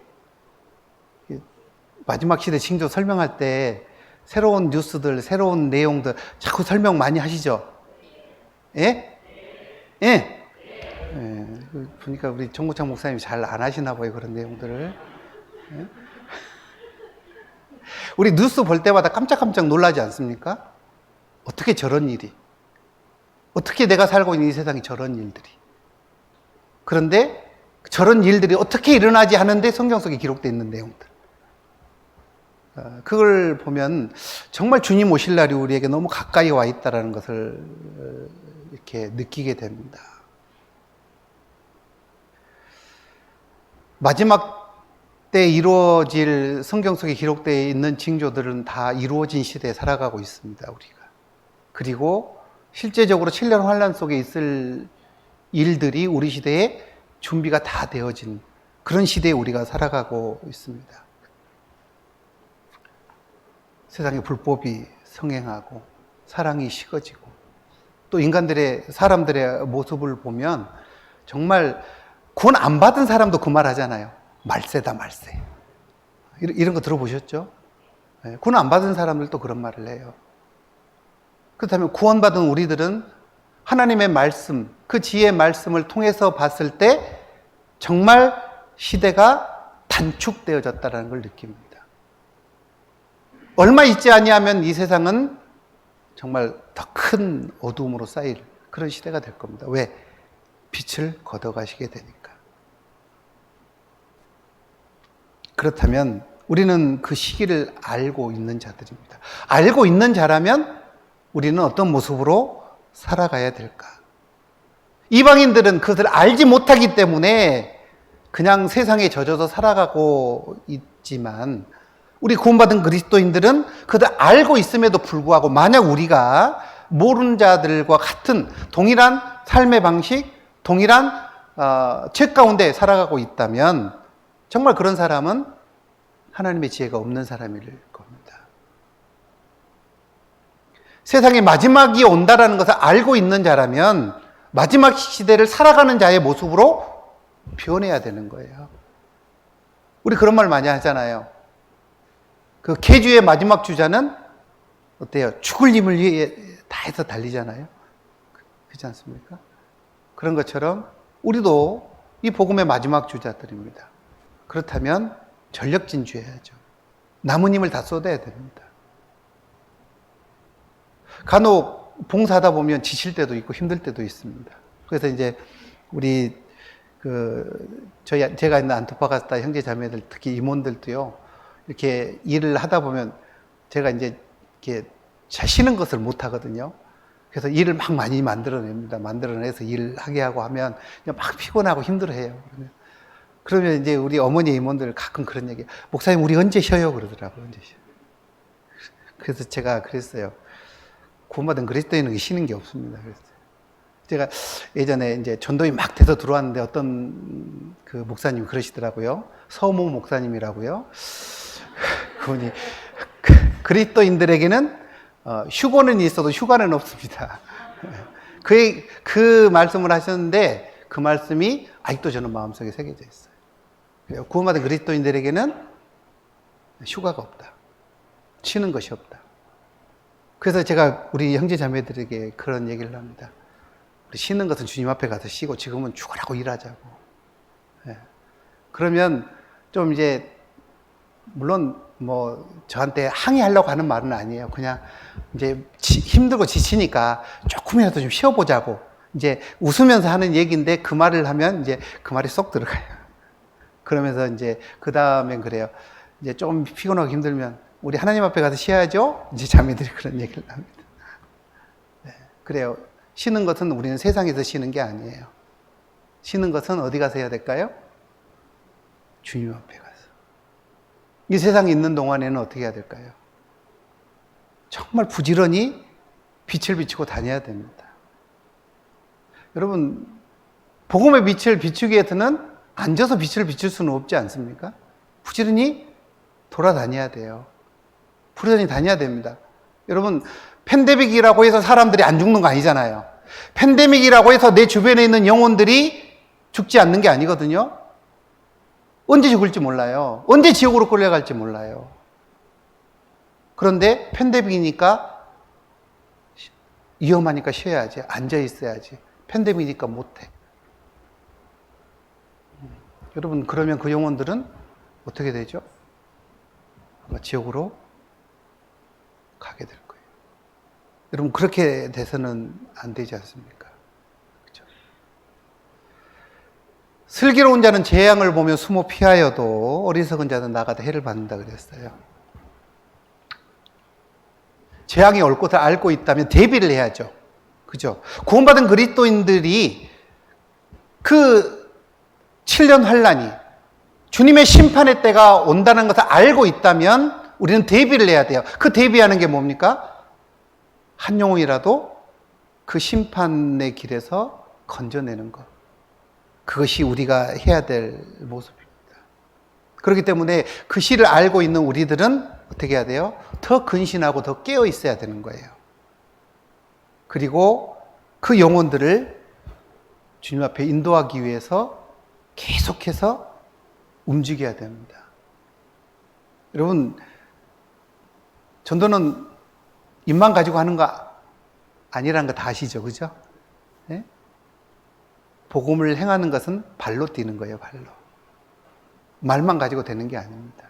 마지막 시대 징조 설명할 때 새로운 뉴스들, 새로운 내용들 자꾸 설명 많이 하시죠? 예? 예? 예. 보니까 우리 정무창 목사님이 잘 안 하시나 봐요, 그런 내용들을. 예? 우리 뉴스 볼 때마다 깜짝깜짝 놀라지 않습니까? 어떻게 저런 일이? 어떻게 내가 살고 있는 이 세상에 저런 일들이? 그런데 저런 일들이 어떻게 일어나지 하는데 성경 속에 기록되어 있는 내용들. 그걸 보면 정말 주님 오실 날이 우리에게 너무 가까이 와 있다는 것을 이렇게 느끼게 됩니다. 마지막 때 이루어질 성경 속에 기록되어 있는 징조들은 다 이루어진 시대에 살아가고 있습니다, 우리가. 그리고 실제적으로 7년 환란 속에 있을 일들이 우리 시대에 준비가 다 되어진 그런 시대에 우리가 살아가고 있습니다. 세상에 불법이 성행하고 사랑이 식어지고 또 사람들의 모습을 보면 정말 구원 안 받은 사람도 그 말 하잖아요. 말세다, 말세. 이런 거 들어보셨죠? 구원 안 받은 사람들도 그런 말을 해요. 그렇다면 구원받은 우리들은 하나님의 말씀, 그 지혜의 말씀을 통해서 봤을 때 정말 시대가 단축되어졌다는 걸 느낍니다. 얼마 있지 아니하면 이 세상은 정말 더 큰 어두움으로 쌓일 그런 시대가 될 겁니다. 왜? 빛을 걷어가시게 되니까. 그렇다면 우리는 그 시기를 알고 있는 자들입니다. 알고 있는 자라면 우리는 어떤 모습으로 살아가야 될까? 이방인들은 그것을 알지 못하기 때문에 그냥 세상에 젖어서 살아가고 있지만 우리 구원받은 그리스도인들은 그것을 알고 있음에도 불구하고 만약 우리가 모르는 자들과 같은 동일한 삶의 방식, 동일한 죄 가운데 살아가고 있다면 정말 그런 사람은 하나님의 지혜가 없는 사람일 겁니다. 세상에 마지막이 온다라는 것을 알고 있는 자라면 마지막 시대를 살아가는 자의 모습으로 변해야 되는 거예요. 우리 그런 말 많이 하잖아요. 그 계주의 마지막 주자는 어때요? 죽을 힘을 위해 다 해서 달리잖아요. 그렇지 않습니까? 그런 것처럼 우리도 이 복음의 마지막 주자들입니다. 그렇다면 전력 진주해야죠. 남은 힘을 다 쏟아야 됩니다. 간혹 봉사하다 보면 지칠 때도 있고 힘들 때도 있습니다. 그래서 이제 우리 제가 있는 안토파가스타 형제 자매들, 특히 임원들도요, 이렇게 일을 하다 보면 제가 이제 이렇게 쉬는 것을 못 하거든요. 그래서 일을 막 많이 만들어냅니다. 만들어내서 일하게 하고 하면 막 피곤하고 힘들어해요. 그러면 이제 우리 어머니 임원들 가끔 그런 얘기, 목사님 우리 언제 쉬어요? 그러더라고요. 언제 쉬어요? 그래서 제가 그랬어요. 구원받은 그리스도인은 쉬는 게 없습니다. 그랬어요. 제가 예전에 이제 전도이 막 돼서 들어왔는데 어떤 그 목사님이 그러시더라고요. 서모 목사님이라고요. 그분이 그리스도인들에게는 휴고는 있어도 휴가는 없습니다. 그 말씀을 하셨는데 그 말씀이 아직도 저는 마음속에 새겨져 있어요. 구원받은 그리스도인들에게는 휴가가 없다. 쉬는 것이 없다. 그래서 제가 우리 형제 자매들에게 그런 얘기를 합니다. 우리 쉬는 것은 주님 앞에 가서 쉬고 지금은 죽으라고 일하자고. 그러면 좀 이제 물론 뭐 저한테 항의하려고 하는 말은 아니에요. 그냥 이제 힘들고 지치니까 조금이라도 좀 쉬어보자고 이제 웃으면서 하는 얘기인데 그 말을 하면 이제 그 말이 쏙 들어가요. 그러면서 이제 그 다음엔 그래요. 이제 좀 피곤하고 힘들면 우리 하나님 앞에 가서 쉬어야죠. 이제 자매들이 그런 얘기를 합니다. 네, 그래요. 쉬는 것은 우리는 세상에서 쉬는 게 아니에요. 쉬는 것은 어디 가서 해야 될까요? 주님 앞에 가서. 이 세상에 있는 동안에는 어떻게 해야 될까요? 정말 부지런히 빛을 비추고 다녀야 됩니다. 여러분, 복음의 빛을 비추기 위해서는 앉아서 빛을 비출 수는 없지 않습니까? 부지런히 돌아다녀야 돼요. 부지런히 다녀야 됩니다. 여러분, 팬데믹이라고 해서 사람들이 안 죽는 거 아니잖아요. 팬데믹이라고 해서 내 주변에 있는 영혼들이 죽지 않는 게 아니거든요. 언제 죽을지 몰라요. 언제 지옥으로 끌려갈지 몰라요. 그런데 팬데믹이니까 위험하니까 쉬어야지. 앉아 있어야지. 팬데믹이니까 못해. 여러분, 그러면 그 영혼들은 어떻게 되죠? 아마 지옥으로 가게 될 거예요. 여러분, 그렇게 돼서는 안 되지 않습니까? 그렇죠? 슬기로운 자는 재앙을 보며 숨어 피하여도 어리석은 자는 나가다 해를 받는다 그랬어요. 재앙이 올 것을 알고 있다면 대비를 해야죠. 그죠? 구원받은 그리스도인들이 그 7년 환란이 주님의 심판의 때가 온다는 것을 알고 있다면 우리는 대비를 해야 돼요. 그 대비하는 게 뭡니까? 한 영혼이라도 그 심판의 길에서 건져내는 것. 그것이 우리가 해야 될 모습입니다. 그렇기 때문에 그 시를 알고 있는 우리들은 어떻게 해야 돼요? 더 근신하고 더 깨어 있어야 되는 거예요. 그리고 그 영혼들을 주님 앞에 인도하기 위해서 계속해서 움직여야 됩니다. 여러분, 전도는 입만 가지고 하는 거 아니라는 거 다 아시죠? 그죠? 네? 복음을 행하는 것은 발로 뛰는 거예요, 발로. 말만 가지고 되는 게 아닙니다.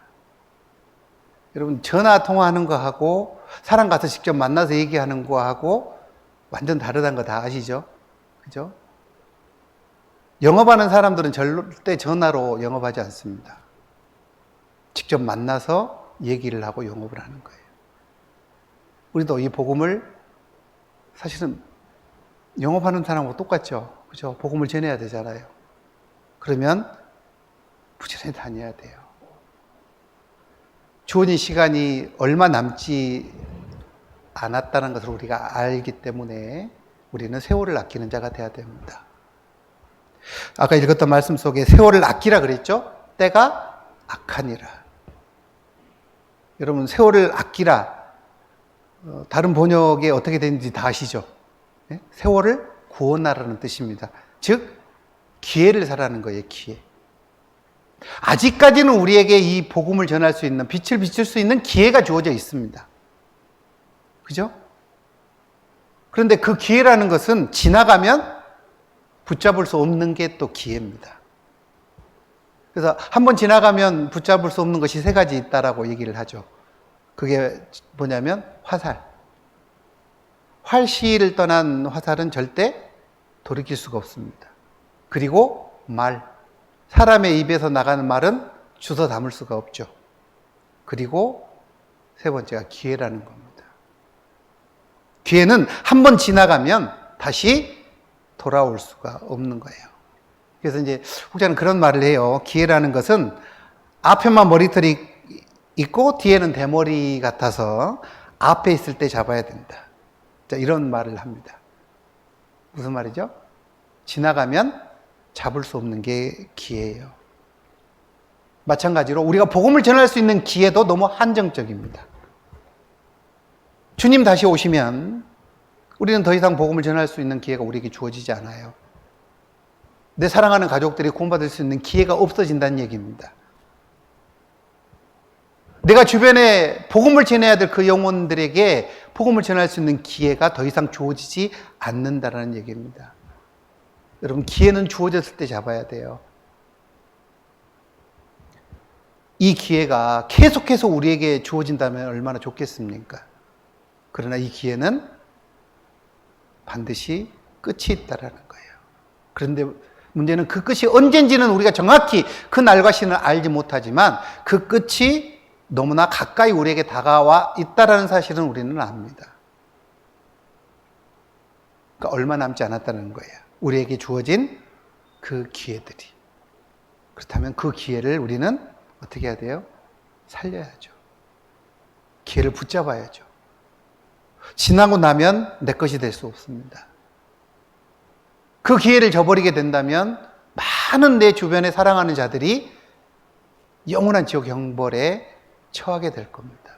여러분, 전화 통화하는 거하고 사람 가서 직접 만나서 얘기하는 거하고 완전 다르다는 거 다 아시죠? 그죠? 영업하는 사람들은 절대 전화로 영업하지 않습니다. 직접 만나서 얘기를 하고 영업을 하는 거예요. 우리도 이 복음을 사실은 영업하는 사람하고 똑같죠. 그죠? 복음을 전해야 되잖아요. 그러면 부지런히 다녀야 돼요. 주어진 시간이 얼마 남지 않았다는 것을 우리가 알기 때문에 우리는 세월을 아끼는 자가 돼야 됩니다. 아까 읽었던 말씀 속에 세월을 아끼라 그랬죠? 때가 악하니라. 여러분, 세월을 아끼라. 다른 번역에 어떻게 되는지 다 아시죠? 네? 세월을 구원하라는 뜻입니다. 즉, 기회를 사라는 거예요, 기회. 아직까지는 우리에게 이 복음을 전할 수 있는, 빛을 비출 수 있는 기회가 주어져 있습니다. 그죠? 그런데 그 기회라는 것은 지나가면 붙잡을 수 없는 게 또 기회입니다. 그래서 한번 지나가면 붙잡을 수 없는 것이 세 가지 있다라고 얘기를 하죠. 그게 뭐냐면 화살. 활시를 떠난 화살은 절대 돌이킬 수가 없습니다. 그리고 말. 사람의 입에서 나가는 말은 주워 담을 수가 없죠. 그리고 세 번째가 기회라는 겁니다. 기회는 한번 지나가면 다시 돌아올 수가 없는 거예요. 그래서 이제 혹자는 그런 말을 해요. 기회라는 것은 앞에만 머리털이 있고 뒤에는 대머리 같아서 앞에 있을 때 잡아야 된다. 자, 이런 말을 합니다. 무슨 말이죠? 지나가면 잡을 수 없는 게 기회예요. 마찬가지로 우리가 복음을 전할 수 있는 기회도 너무 한정적입니다. 주님 다시 오시면 우리는 더 이상 복음을 전할 수 있는 기회가 우리에게 주어지지 않아요. 내 사랑하는 가족들이 구원받을 수 있는 기회가 없어진다는 얘기입니다. 내가 주변에 복음을 전해야 될 그 영혼들에게 복음을 전할 수 있는 기회가 더 이상 주어지지 않는다는 얘기입니다. 여러분, 기회는 주어졌을 때 잡아야 돼요. 이 기회가 계속해서 우리에게 주어진다면 얼마나 좋겠습니까? 그러나 이 기회는 반드시 끝이 있다라는 거예요. 그런데 문제는 그 끝이 언젠지는 우리가 정확히 그 날과 시는 알지 못하지만 그 끝이 너무나 가까이 우리에게 다가와 있다라는 사실은 우리는 압니다. 그러니까 얼마 남지 않았다는 거예요. 우리에게 주어진 그 기회들이. 그렇다면 그 기회를 우리는 어떻게 해야 돼요? 살려야죠. 기회를 붙잡아야죠. 지나고 나면 내 것이 될 수 없습니다. 그 기회를 저버리게 된다면 많은 내 주변에 사랑하는 자들이 영원한 지옥 형벌에 처하게 될 겁니다.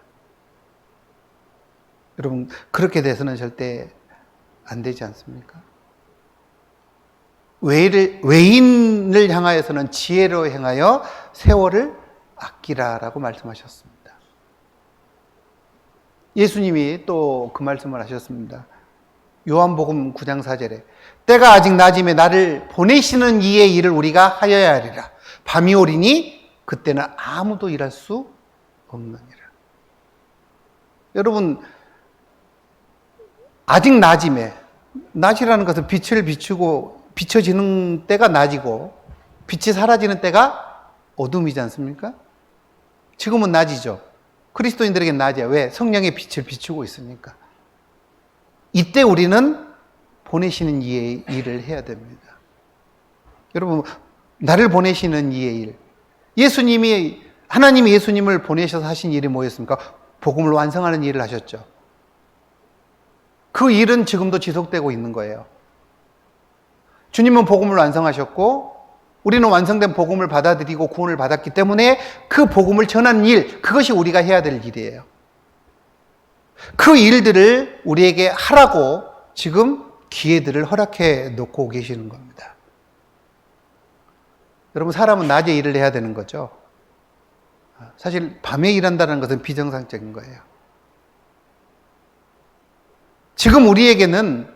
여러분, 그렇게 돼서는 절대 안 되지 않습니까? 외인을 향하여서는 지혜로 행하여 세월을 아끼라라고 말씀하셨습니다. 예수님이 또 그 말씀을 하셨습니다. 요한복음 9장 4절에 때가 아직 낮음에 나를 보내시는 이의 일을 우리가 하여야 하리라. 밤이 오리니 그때는 아무도 일할 수 없느니라. 여러분, 아직 낮임에, 낮이라는 것은 빛을 비추고 비춰지는 때가 낮이고 빛이 사라지는 때가 어둠이지 않습니까? 지금은 낮이죠. 그리스도인들에게는 낮이야. 왜? 성령의 빛을 비추고 있으니까. 이때 우리는 보내시는 이의 일을 해야 됩니다. 여러분, 나를 보내시는 이의 일. 하나님이 예수님을 보내셔서 하신 일이 뭐였습니까? 복음을 완성하는 일을 하셨죠. 그 일은 지금도 지속되고 있는 거예요. 주님은 복음을 완성하셨고 우리는 완성된 복음을 받아들이고 구원을 받았기 때문에 그 복음을 전하는 일, 그것이 우리가 해야 될 일이에요. 그 일들을 우리에게 하라고 지금 기회들을 허락해 놓고 계시는 겁니다. 여러분, 사람은 낮에 일을 해야 되는 거죠. 사실 밤에 일한다는 것은 비정상적인 거예요. 지금 우리에게는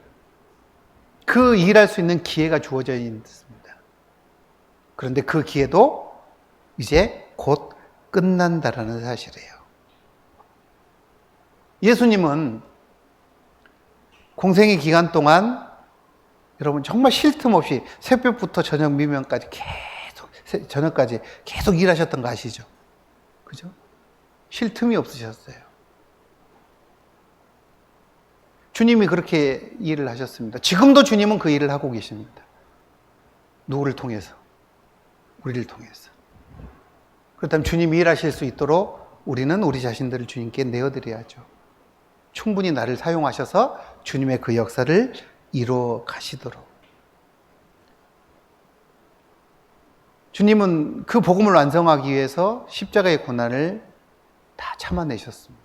그 일할 수 있는 기회가 주어져 있습니다. 그런데 그 기회도 이제 곧 끝난다라는 사실이에요. 예수님은 공생의 기간 동안 여러분 정말 쉴 틈 없이 새벽부터 저녁 미명까지 저녁까지 계속 일하셨던 거 아시죠? 그죠? 쉴 틈이 없으셨어요. 주님이 그렇게 일을 하셨습니다. 지금도 주님은 그 일을 하고 계십니다. 누구를 통해서? 우리를 통해서. 그렇다면 주님이 일하실 수 있도록 우리는 우리 자신들을 주님께 내어드려야죠. 충분히 나를 사용하셔서 주님의 그 역사를 이루어 가시도록. 주님은 그 복음을 완성하기 위해서 십자가의 고난을 다 참아내셨습니다.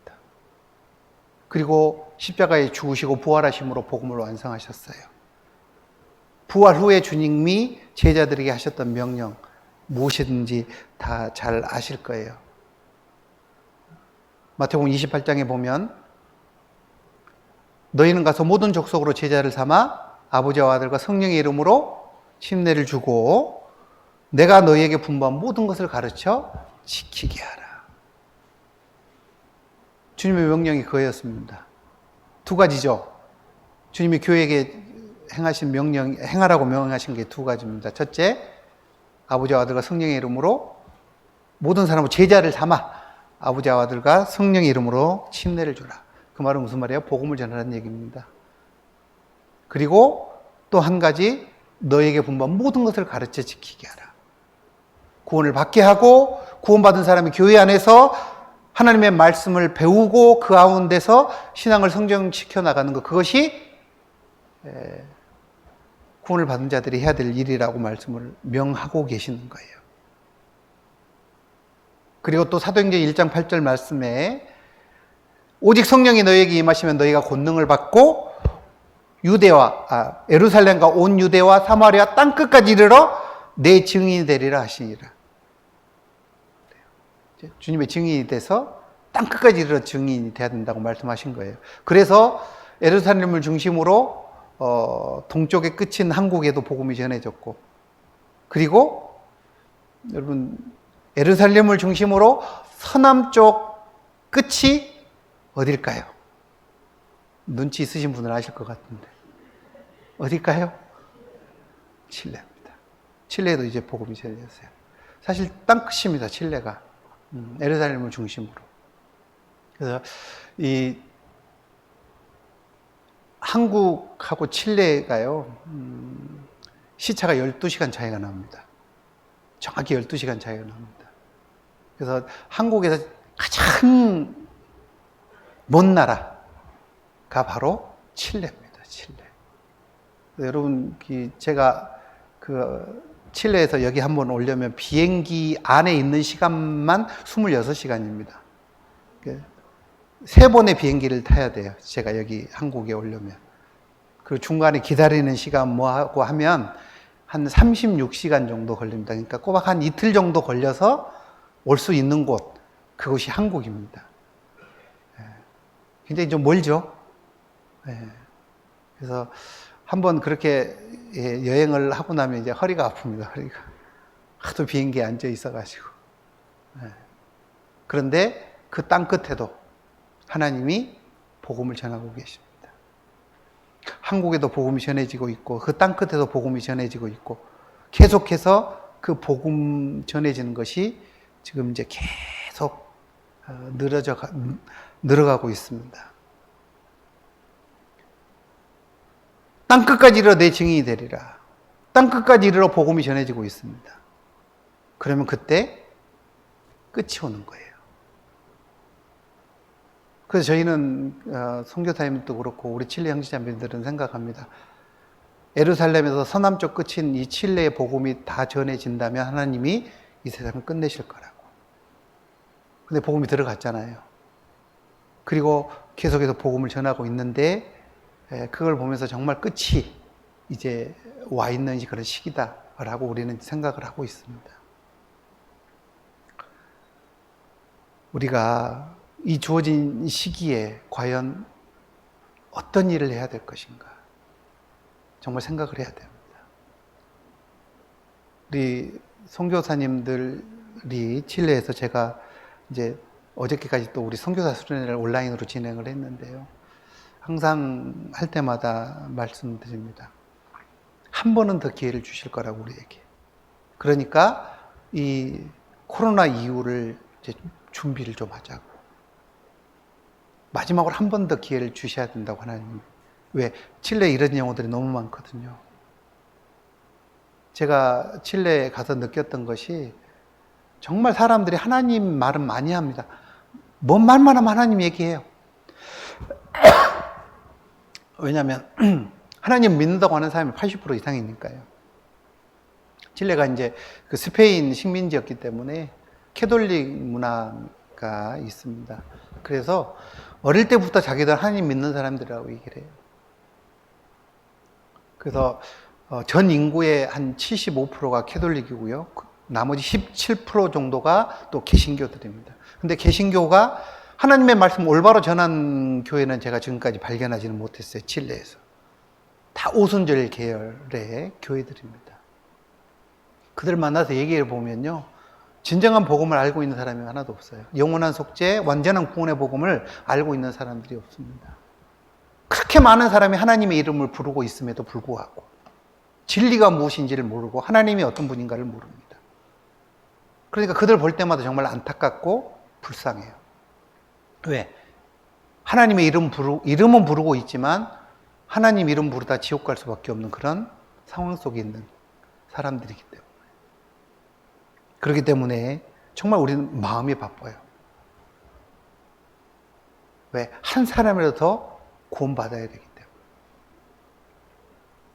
그리고 십자가에 죽으시고 부활하심으로 복음을 완성하셨어요. 부활 후에 주님이 제자들에게 하셨던 명령, 무엇이든지 다 잘 아실 거예요. 마태복음 28장에 보면 너희는 가서 모든 족속으로 제자를 삼아 아버지와 아들과 성령의 이름으로 침례를 주고 내가 너희에게 분부한 모든 것을 가르쳐 지키게 하라. 주님의 명령이 그거였습니다. 두 가지죠. 주님이 교회에게 행하라고 명령하신 게 두 가지입니다. 첫째, 아버지와 아들과 성령의 이름으로 모든 사람을 제자를 삼아 아버지와 아들과 성령의 이름으로 침례를 주라. 그 말은 무슨 말이에요? 복음을 전하라는 얘기입니다. 그리고 또 한 가지, 너에게 분부한 모든 것을 가르쳐 지키게 하라. 구원을 받게 하고 구원받은 사람이 교회 안에서 하나님의 말씀을 배우고 그 가운데서 신앙을 성장시켜 나가는 것, 그것이 구원을 받은 자들이 해야 될 일이라고 말씀을 명하고 계시는 거예요. 그리고 또 사도행전 1장 8절 말씀에 오직 성령이 너희에게 임하시면 너희가 권능을 받고 예루살렘과 온 유대와 사마리아 땅끝까지 이르러 내 증인이 되리라 하시니라. 주님의 증인이 돼서 땅끝까지 이르러 증인이 돼야 된다고 말씀하신 거예요. 그래서 예루살렘을 중심으로 동쪽의 끝인 한국에도 복음이 전해졌고, 그리고 여러분 예루살렘을 중심으로 서남쪽 끝이 어딜까요? 눈치 있으신 분은 아실 것 같은데 어딜까요? 칠레입니다. 칠레에도 이제 복음이 전해졌어요. 사실 땅끝입니다. 칠레가 예루살렘을 중심으로. 그래서 이 한국하고 칠레가요 시차가 12시간 차이가 납니다. 정확히 12시간 차이가 납니다. 그래서 한국에서 가장 먼 나라가 바로 칠레입니다. 칠레. 여러분, 제가 칠레에서 여기 한번 오려면 비행기 안에 있는 시간만 26시간입니다. 3번의 비행기를 타야 돼요. 제가 여기 한국에 오려면. 그 중간에 기다리는 시간 뭐 하고 하면 한 36시간 정도 걸립니다. 그러니까 꼬박 한 이틀 정도 걸려서 올 수 있는 곳, 그곳이 한국입니다. 굉장히 좀 멀죠? 그래서 한번 그렇게 여행을 하고 나면 이제 허리가 아픕니다. 허리가. 하도 비행기에 앉아 있어가지고. 그런데 그 땅 끝에도 하나님이 복음을 전하고 계십니다. 한국에도 복음이 전해지고 있고 그 땅 끝에도 복음이 전해지고 있고 계속해서 그 복음 전해지는 것이 지금 이제 계속 늘어가고 있습니다. 땅 끝까지 이르러 내 증인이 되리라. 땅 끝까지 이르러 복음이 전해지고 있습니다. 그러면 그때 끝이 오는 거예요. 그래서 저희는 선교사님도 그렇고 우리 칠레 형제자매들은 생각합니다. 예루살렘에서 서남쪽 끝인 이 칠레의 복음이 다 전해진다면 하나님이 이 세상을 끝내실 거라고. 근데 복음이 들어갔잖아요. 그리고 계속해서 복음을 전하고 있는데 그걸 보면서 정말 끝이 이제 와 있는 그런 시기다라고 우리는 생각을 하고 있습니다. 우리가 이 주어진 시기에 과연 어떤 일을 해야 될 것인가 정말 생각을 해야 됩니다. 우리 선교사님들이 칠레에서 제가 이제 어저께까지 또 우리 선교사 수련회를 온라인으로 진행을 했는데요. 항상 할 때마다 말씀드립니다. 한 번은 더 기회를 주실 거라고 우리에게. 그러니까 이 코로나 이후를 이제 준비를 좀 하자고. 마지막으로 한 번 더 기회를 주셔야 된다고 하나님. 왜? 칠레에 이런 영혼들이 너무 많거든요. 제가 칠레에 가서 느꼈던 것이 정말 사람들이 하나님 말은 많이 합니다. 뭔 말만 하면 하나님 얘기해요. 왜냐하면 하나님 믿는다고 하는 사람이 80% 이상이니까요. 칠레가 이제 그 스페인 식민지였기 때문에 캐톨릭 문화가 있습니다. 그래서 어릴 때부터 자기들 하나님 믿는 사람들이라고 얘기를 해요. 그래서 전 인구의 한 75%가 캐톨릭이고요. 나머지 17% 정도가 또 개신교들입니다. 근데 개신교가 하나님의 말씀 올바로 전한 교회는 제가 지금까지 발견하지는 못했어요. 칠레에서. 다 오순절 계열의 교회들입니다. 그들 만나서 얘기해 보면요. 진정한 복음을 알고 있는 사람이 하나도 없어요. 영원한 속죄, 완전한 구원의 복음을 알고 있는 사람들이 없습니다. 그렇게 많은 사람이 하나님의 이름을 부르고 있음에도 불구하고 진리가 무엇인지를 모르고 하나님이 어떤 분인가를 모릅니다. 그러니까 그들 볼 때마다 정말 안타깝고 불쌍해요. 왜? 하나님의 이름은 부르고 있지만 하나님 이름 부르다 지옥 갈 수밖에 없는 그런 상황 속에 있는 사람들이기 때문에. 그렇기 때문에 정말 우리는 마음이 바빠요. 왜? 한 사람이라도 더 구원받아야 되기 때문에.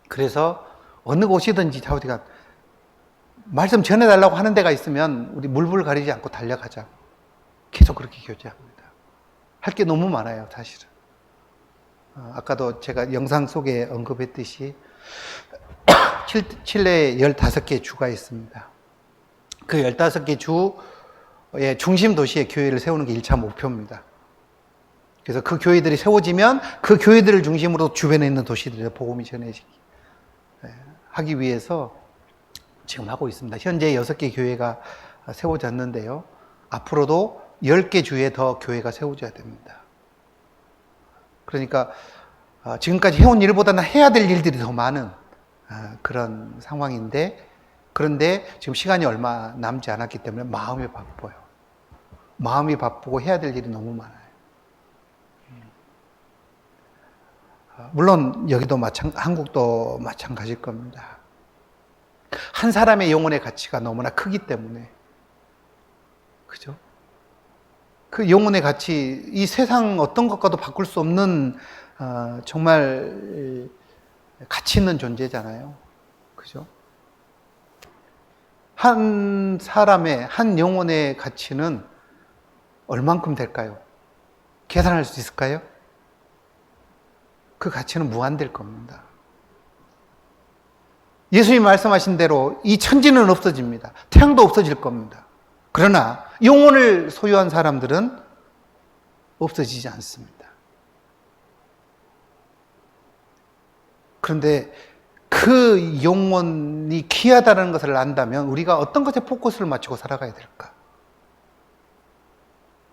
그래서 어느 곳이든지 자우디가 말씀 전해달라고 하는 데가 있으면 우리 물불 가리지 않고 달려가자. 계속 그렇게 교제합니다. 할 게 너무 많아요, 사실은. 아까도 제가 영상 속에 언급했듯이 칠레에 15개 주가 있습니다. 그 15개 주의 중심 도시에 교회를 세우는 게 1차 목표입니다. 그래서 그 교회들이 세워지면 그 교회들을 중심으로 주변에 있는 도시들에 복음이 전해지기 하기 위해서 지금 하고 있습니다. 현재 6개 교회가 세워졌는데요. 앞으로도 10개 주에 더 교회가 세워져야 됩니다. 그러니까 지금까지 해온 일보다는 해야 될 일들이 더 많은 그런 상황인데, 그런데 지금 시간이 얼마 남지 않았기 때문에 마음이 바빠요. 마음이 바쁘고 해야 될 일이 너무 많아요. 물론 여기도 한국도 마찬가지일 겁니다. 한 사람의 영혼의 가치가 너무나 크기 때문에, 그죠? 그 영혼의 가치, 이 세상 어떤 것과도 바꿀 수 없는 정말 가치 있는 존재잖아요. 그죠? 한 사람의, 한 영혼의 가치는 얼만큼 될까요? 계산할 수 있을까요? 그 가치는 무한될 겁니다. 예수님이 말씀하신 대로 이 천지는 없어집니다. 태양도 없어질 겁니다. 그러나 영혼을 소유한 사람들은 없어지지 않습니다. 그런데 그 영혼이 귀하다는 것을 안다면 우리가 어떤 것에 포커스를 맞추고 살아가야 될까?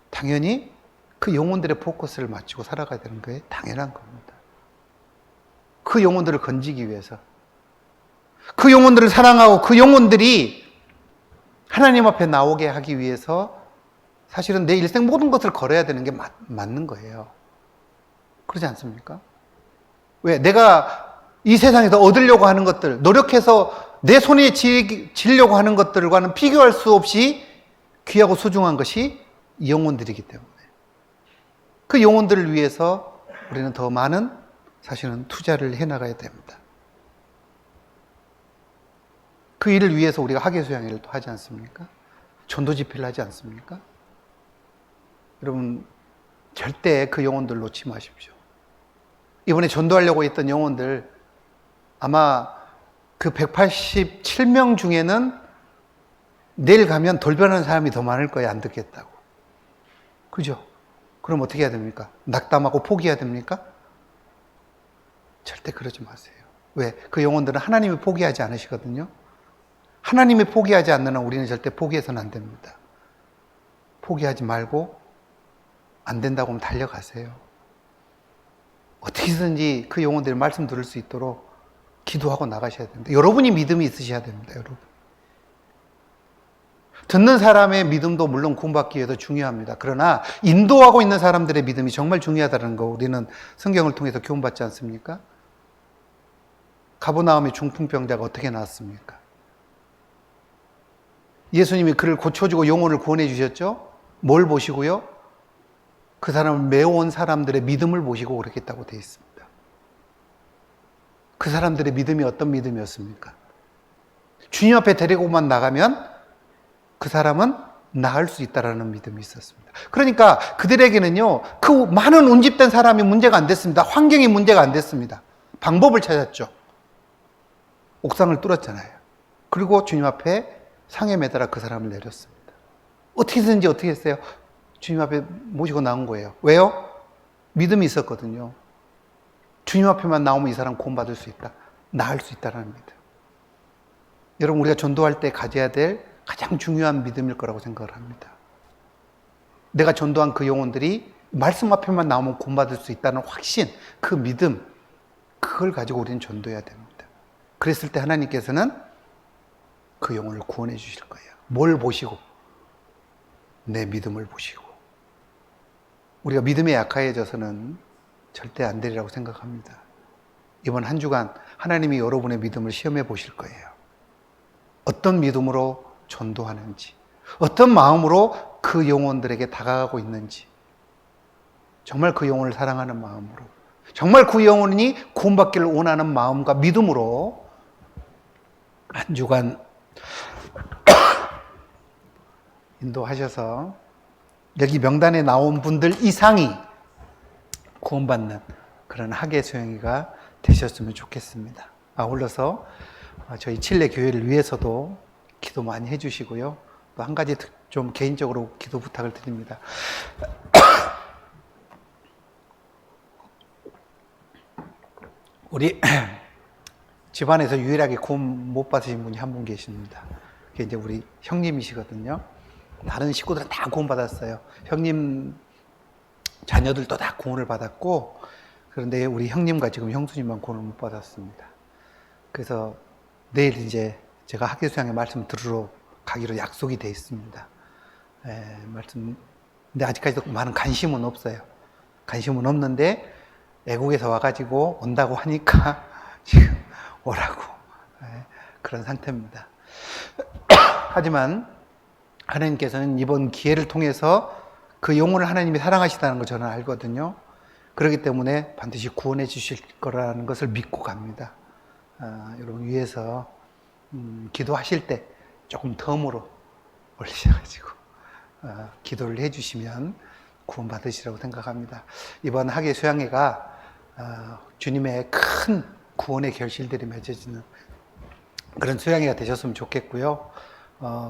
당연히 그 영혼들의 포커스를 맞추고 살아가야 되는 게 당연한 겁니다. 그 영혼들을 건지기 위해서, 그 영혼들을 사랑하고 그 영혼들이 하나님 앞에 나오게 하기 위해서 사실은 내 일생 모든 것을 걸어야 되는 게 맞는 거예요. 그러지 않습니까? 왜? 내가 이 세상에서 얻으려고 하는 것들, 노력해서 내 손에 쥐려고 하는 것들과는 비교할 수 없이 귀하고 소중한 것이 영혼들이기 때문에 그 영혼들을 위해서 우리는 더 많은 사실은 투자를 해나가야 됩니다. 그 일을 위해서 우리가 학예수양회를 또 하지 않습니까? 전도 집회를 하지 않습니까? 여러분 절대 그 영혼들 놓지 마십시오. 이번에 전도하려고 했던 영혼들 아마 그 187명 중에는 내일 가면 돌변하는 사람이 더 많을 거예요. 안 듣겠다고. 그죠? 그럼 어떻게 해야 됩니까? 낙담하고 포기해야 됩니까? 절대 그러지 마세요. 왜? 그 영혼들은 하나님이 포기하지 않으시거든요. 하나님이 포기하지 않는 한 우리는 절대 포기해서는 안 됩니다. 포기하지 말고 안 된다고 하면 달려가세요. 어떻게든지 그 영혼들이 말씀 들을 수 있도록 기도하고 나가셔야 됩니다. 여러분이 믿음이 있으셔야 됩니다. 여러분. 듣는 사람의 믿음도 물론 구원받기 위해서 중요합니다. 그러나 인도하고 있는 사람들의 믿음이 정말 중요하다는 거 우리는 성경을 통해서 교훈받지 않습니까? 가버나움의 중풍병자가 어떻게 나았습니까? 예수님이 그를 고쳐주고 영혼을 구원해 주셨죠? 뭘 보시고요? 그 사람을 메워온 사람들의 믿음을 보시고 그렇게 했다고 되어 있습니다. 그 사람들의 믿음이 어떤 믿음이었습니까? 주님 앞에 데리고만 나가면 그 사람은 나을 수 있다라는 믿음이 있었습니다. 그러니까 그들에게는요, 그 많은 운집된 사람이 문제가 안 됐습니다. 환경이 문제가 안 됐습니다. 방법을 찾았죠. 옥상을 뚫었잖아요. 그리고 주님 앞에 상에 매달아 그 사람을 내렸습니다. 어떻게든지 어떻게 했어요? 주님 앞에 모시고 나온 거예요. 왜요? 믿음이 있었거든요. 주님 앞에만 나오면 이 사람 구원받을 수 있다. 나을 수 있다는 믿음. 여러분 우리가 전도할 때 가져야 될 가장 중요한 믿음일 거라고 생각을 합니다. 내가 전도한 그 영혼들이 말씀 앞에만 나오면 구원받을 수 있다는 확신, 그 믿음, 그걸 가지고 우리는 전도해야 됩니다. 그랬을 때 하나님께서는 그 영혼을 구원해 주실 거예요. 뭘 보시고? 내 믿음을 보시고. 우리가 믿음에 약해져서는 절대 안 되리라고 생각합니다. 이번 한 주간 하나님이 여러분의 믿음을 시험해 보실 거예요. 어떤 믿음으로 전도하는지, 어떤 마음으로 그 영혼들에게 다가가고 있는지, 정말 그 영혼을 사랑하는 마음으로, 정말 그 영혼이 구원받기를 원하는 마음과 믿음으로 한 주간 인도하셔서 여기 명단에 나온 분들 이상이 구원받는 그런 학예수양회가 되셨으면 좋겠습니다. 아울러서 저희 칠레 교회를 위해서도 기도 많이 해주시고요. 또 한 가지 좀 개인적으로 기도 부탁을 드립니다. 우리 집안에서 유일하게 구원 못 받으신 분이 한 분 계십니다. 그게 이제 우리 형님이시거든요. 다른 식구들은 다 구원 받았어요. 형님 자녀들도 다 구원을 받았고, 그런데 우리 형님과 지금 형수님만 구원을 못 받았습니다. 그래서 내일 이제 제가 학예수양회 말씀 들으러 가기로 약속이 돼 있습니다. 근데 아직까지도 많은 관심은 없어요. 관심은 없는데 애국에서 와가지고 온다고 하니까 지금 오라고 그런 상태입니다. 하지만 하나님께서는 이번 기회를 통해서 그 영혼을 하나님이 사랑하시다는 걸 저는 알거든요. 그렇기 때문에 반드시 구원해 주실 거라는 것을 믿고 갑니다. 여러분 위해서 기도하실 때 조금 덤으로 올리셔가지고 기도를 해주시면 구원받으시라고 생각합니다. 이번 학예 수양회가 주님의 큰 구원의 결실들이 맺어지는 그런 수양회가 되셨으면 좋겠고요.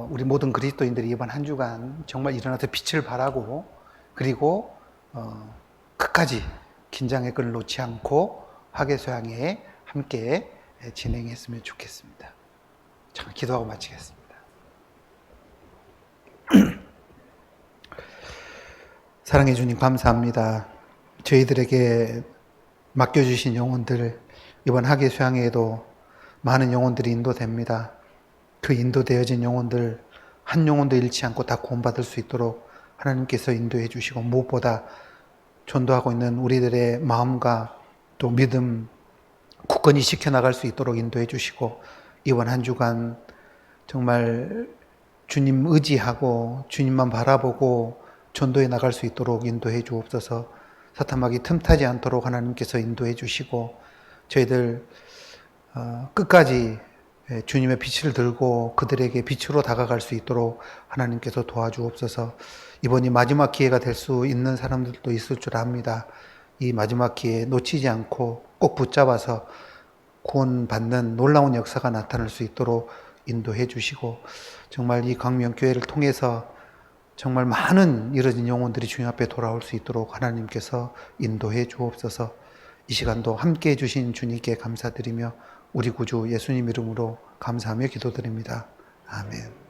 우리 모든 그리스도인들이 이번 한 주간 정말 일어나서 빛을 발하고 그리고 끝까지 긴장의 끈을 놓지 않고 학예 수양회에 함께 진행했으면 좋겠습니다. 잠깐 기도하고 마치겠습니다. 사랑해 주님 감사합니다. 저희들에게 맡겨주신 영혼들 이번 학예 수양회에도 많은 영혼들이 인도됩니다. 그 인도되어진 영혼들 한 영혼도 잃지 않고 다 구원받을 수 있도록 하나님께서 인도해 주시고 무엇보다 전도하고 있는 우리들의 마음과 또 믿음 굳건히 지켜나갈 수 있도록 인도해 주시고 이번 한 주간 정말 주님 의지하고 주님만 바라보고 전도해 나갈 수 있도록 인도해 주옵소서. 사탄막이 틈타지 않도록 하나님께서 인도해 주시고 저희들 끝까지 주님의 빛을 들고 그들에게 빛으로 다가갈 수 있도록 하나님께서 도와주옵소서. 이번이 마지막 기회가 될 수 있는 사람들도 있을 줄 압니다. 이 마지막 기회에 놓치지 않고 꼭 붙잡아서 구원받는 놀라운 역사가 나타날 수 있도록 인도해 주시고 정말 이 광명교회를 통해서 정말 많은 이뤄진 영혼들이 주님 앞에 돌아올 수 있도록 하나님께서 인도해 주옵소서. 이 시간도 함께해 주신 주님께 감사드리며 우리 구주 예수님 이름으로 감사하며 기도드립니다. 아멘.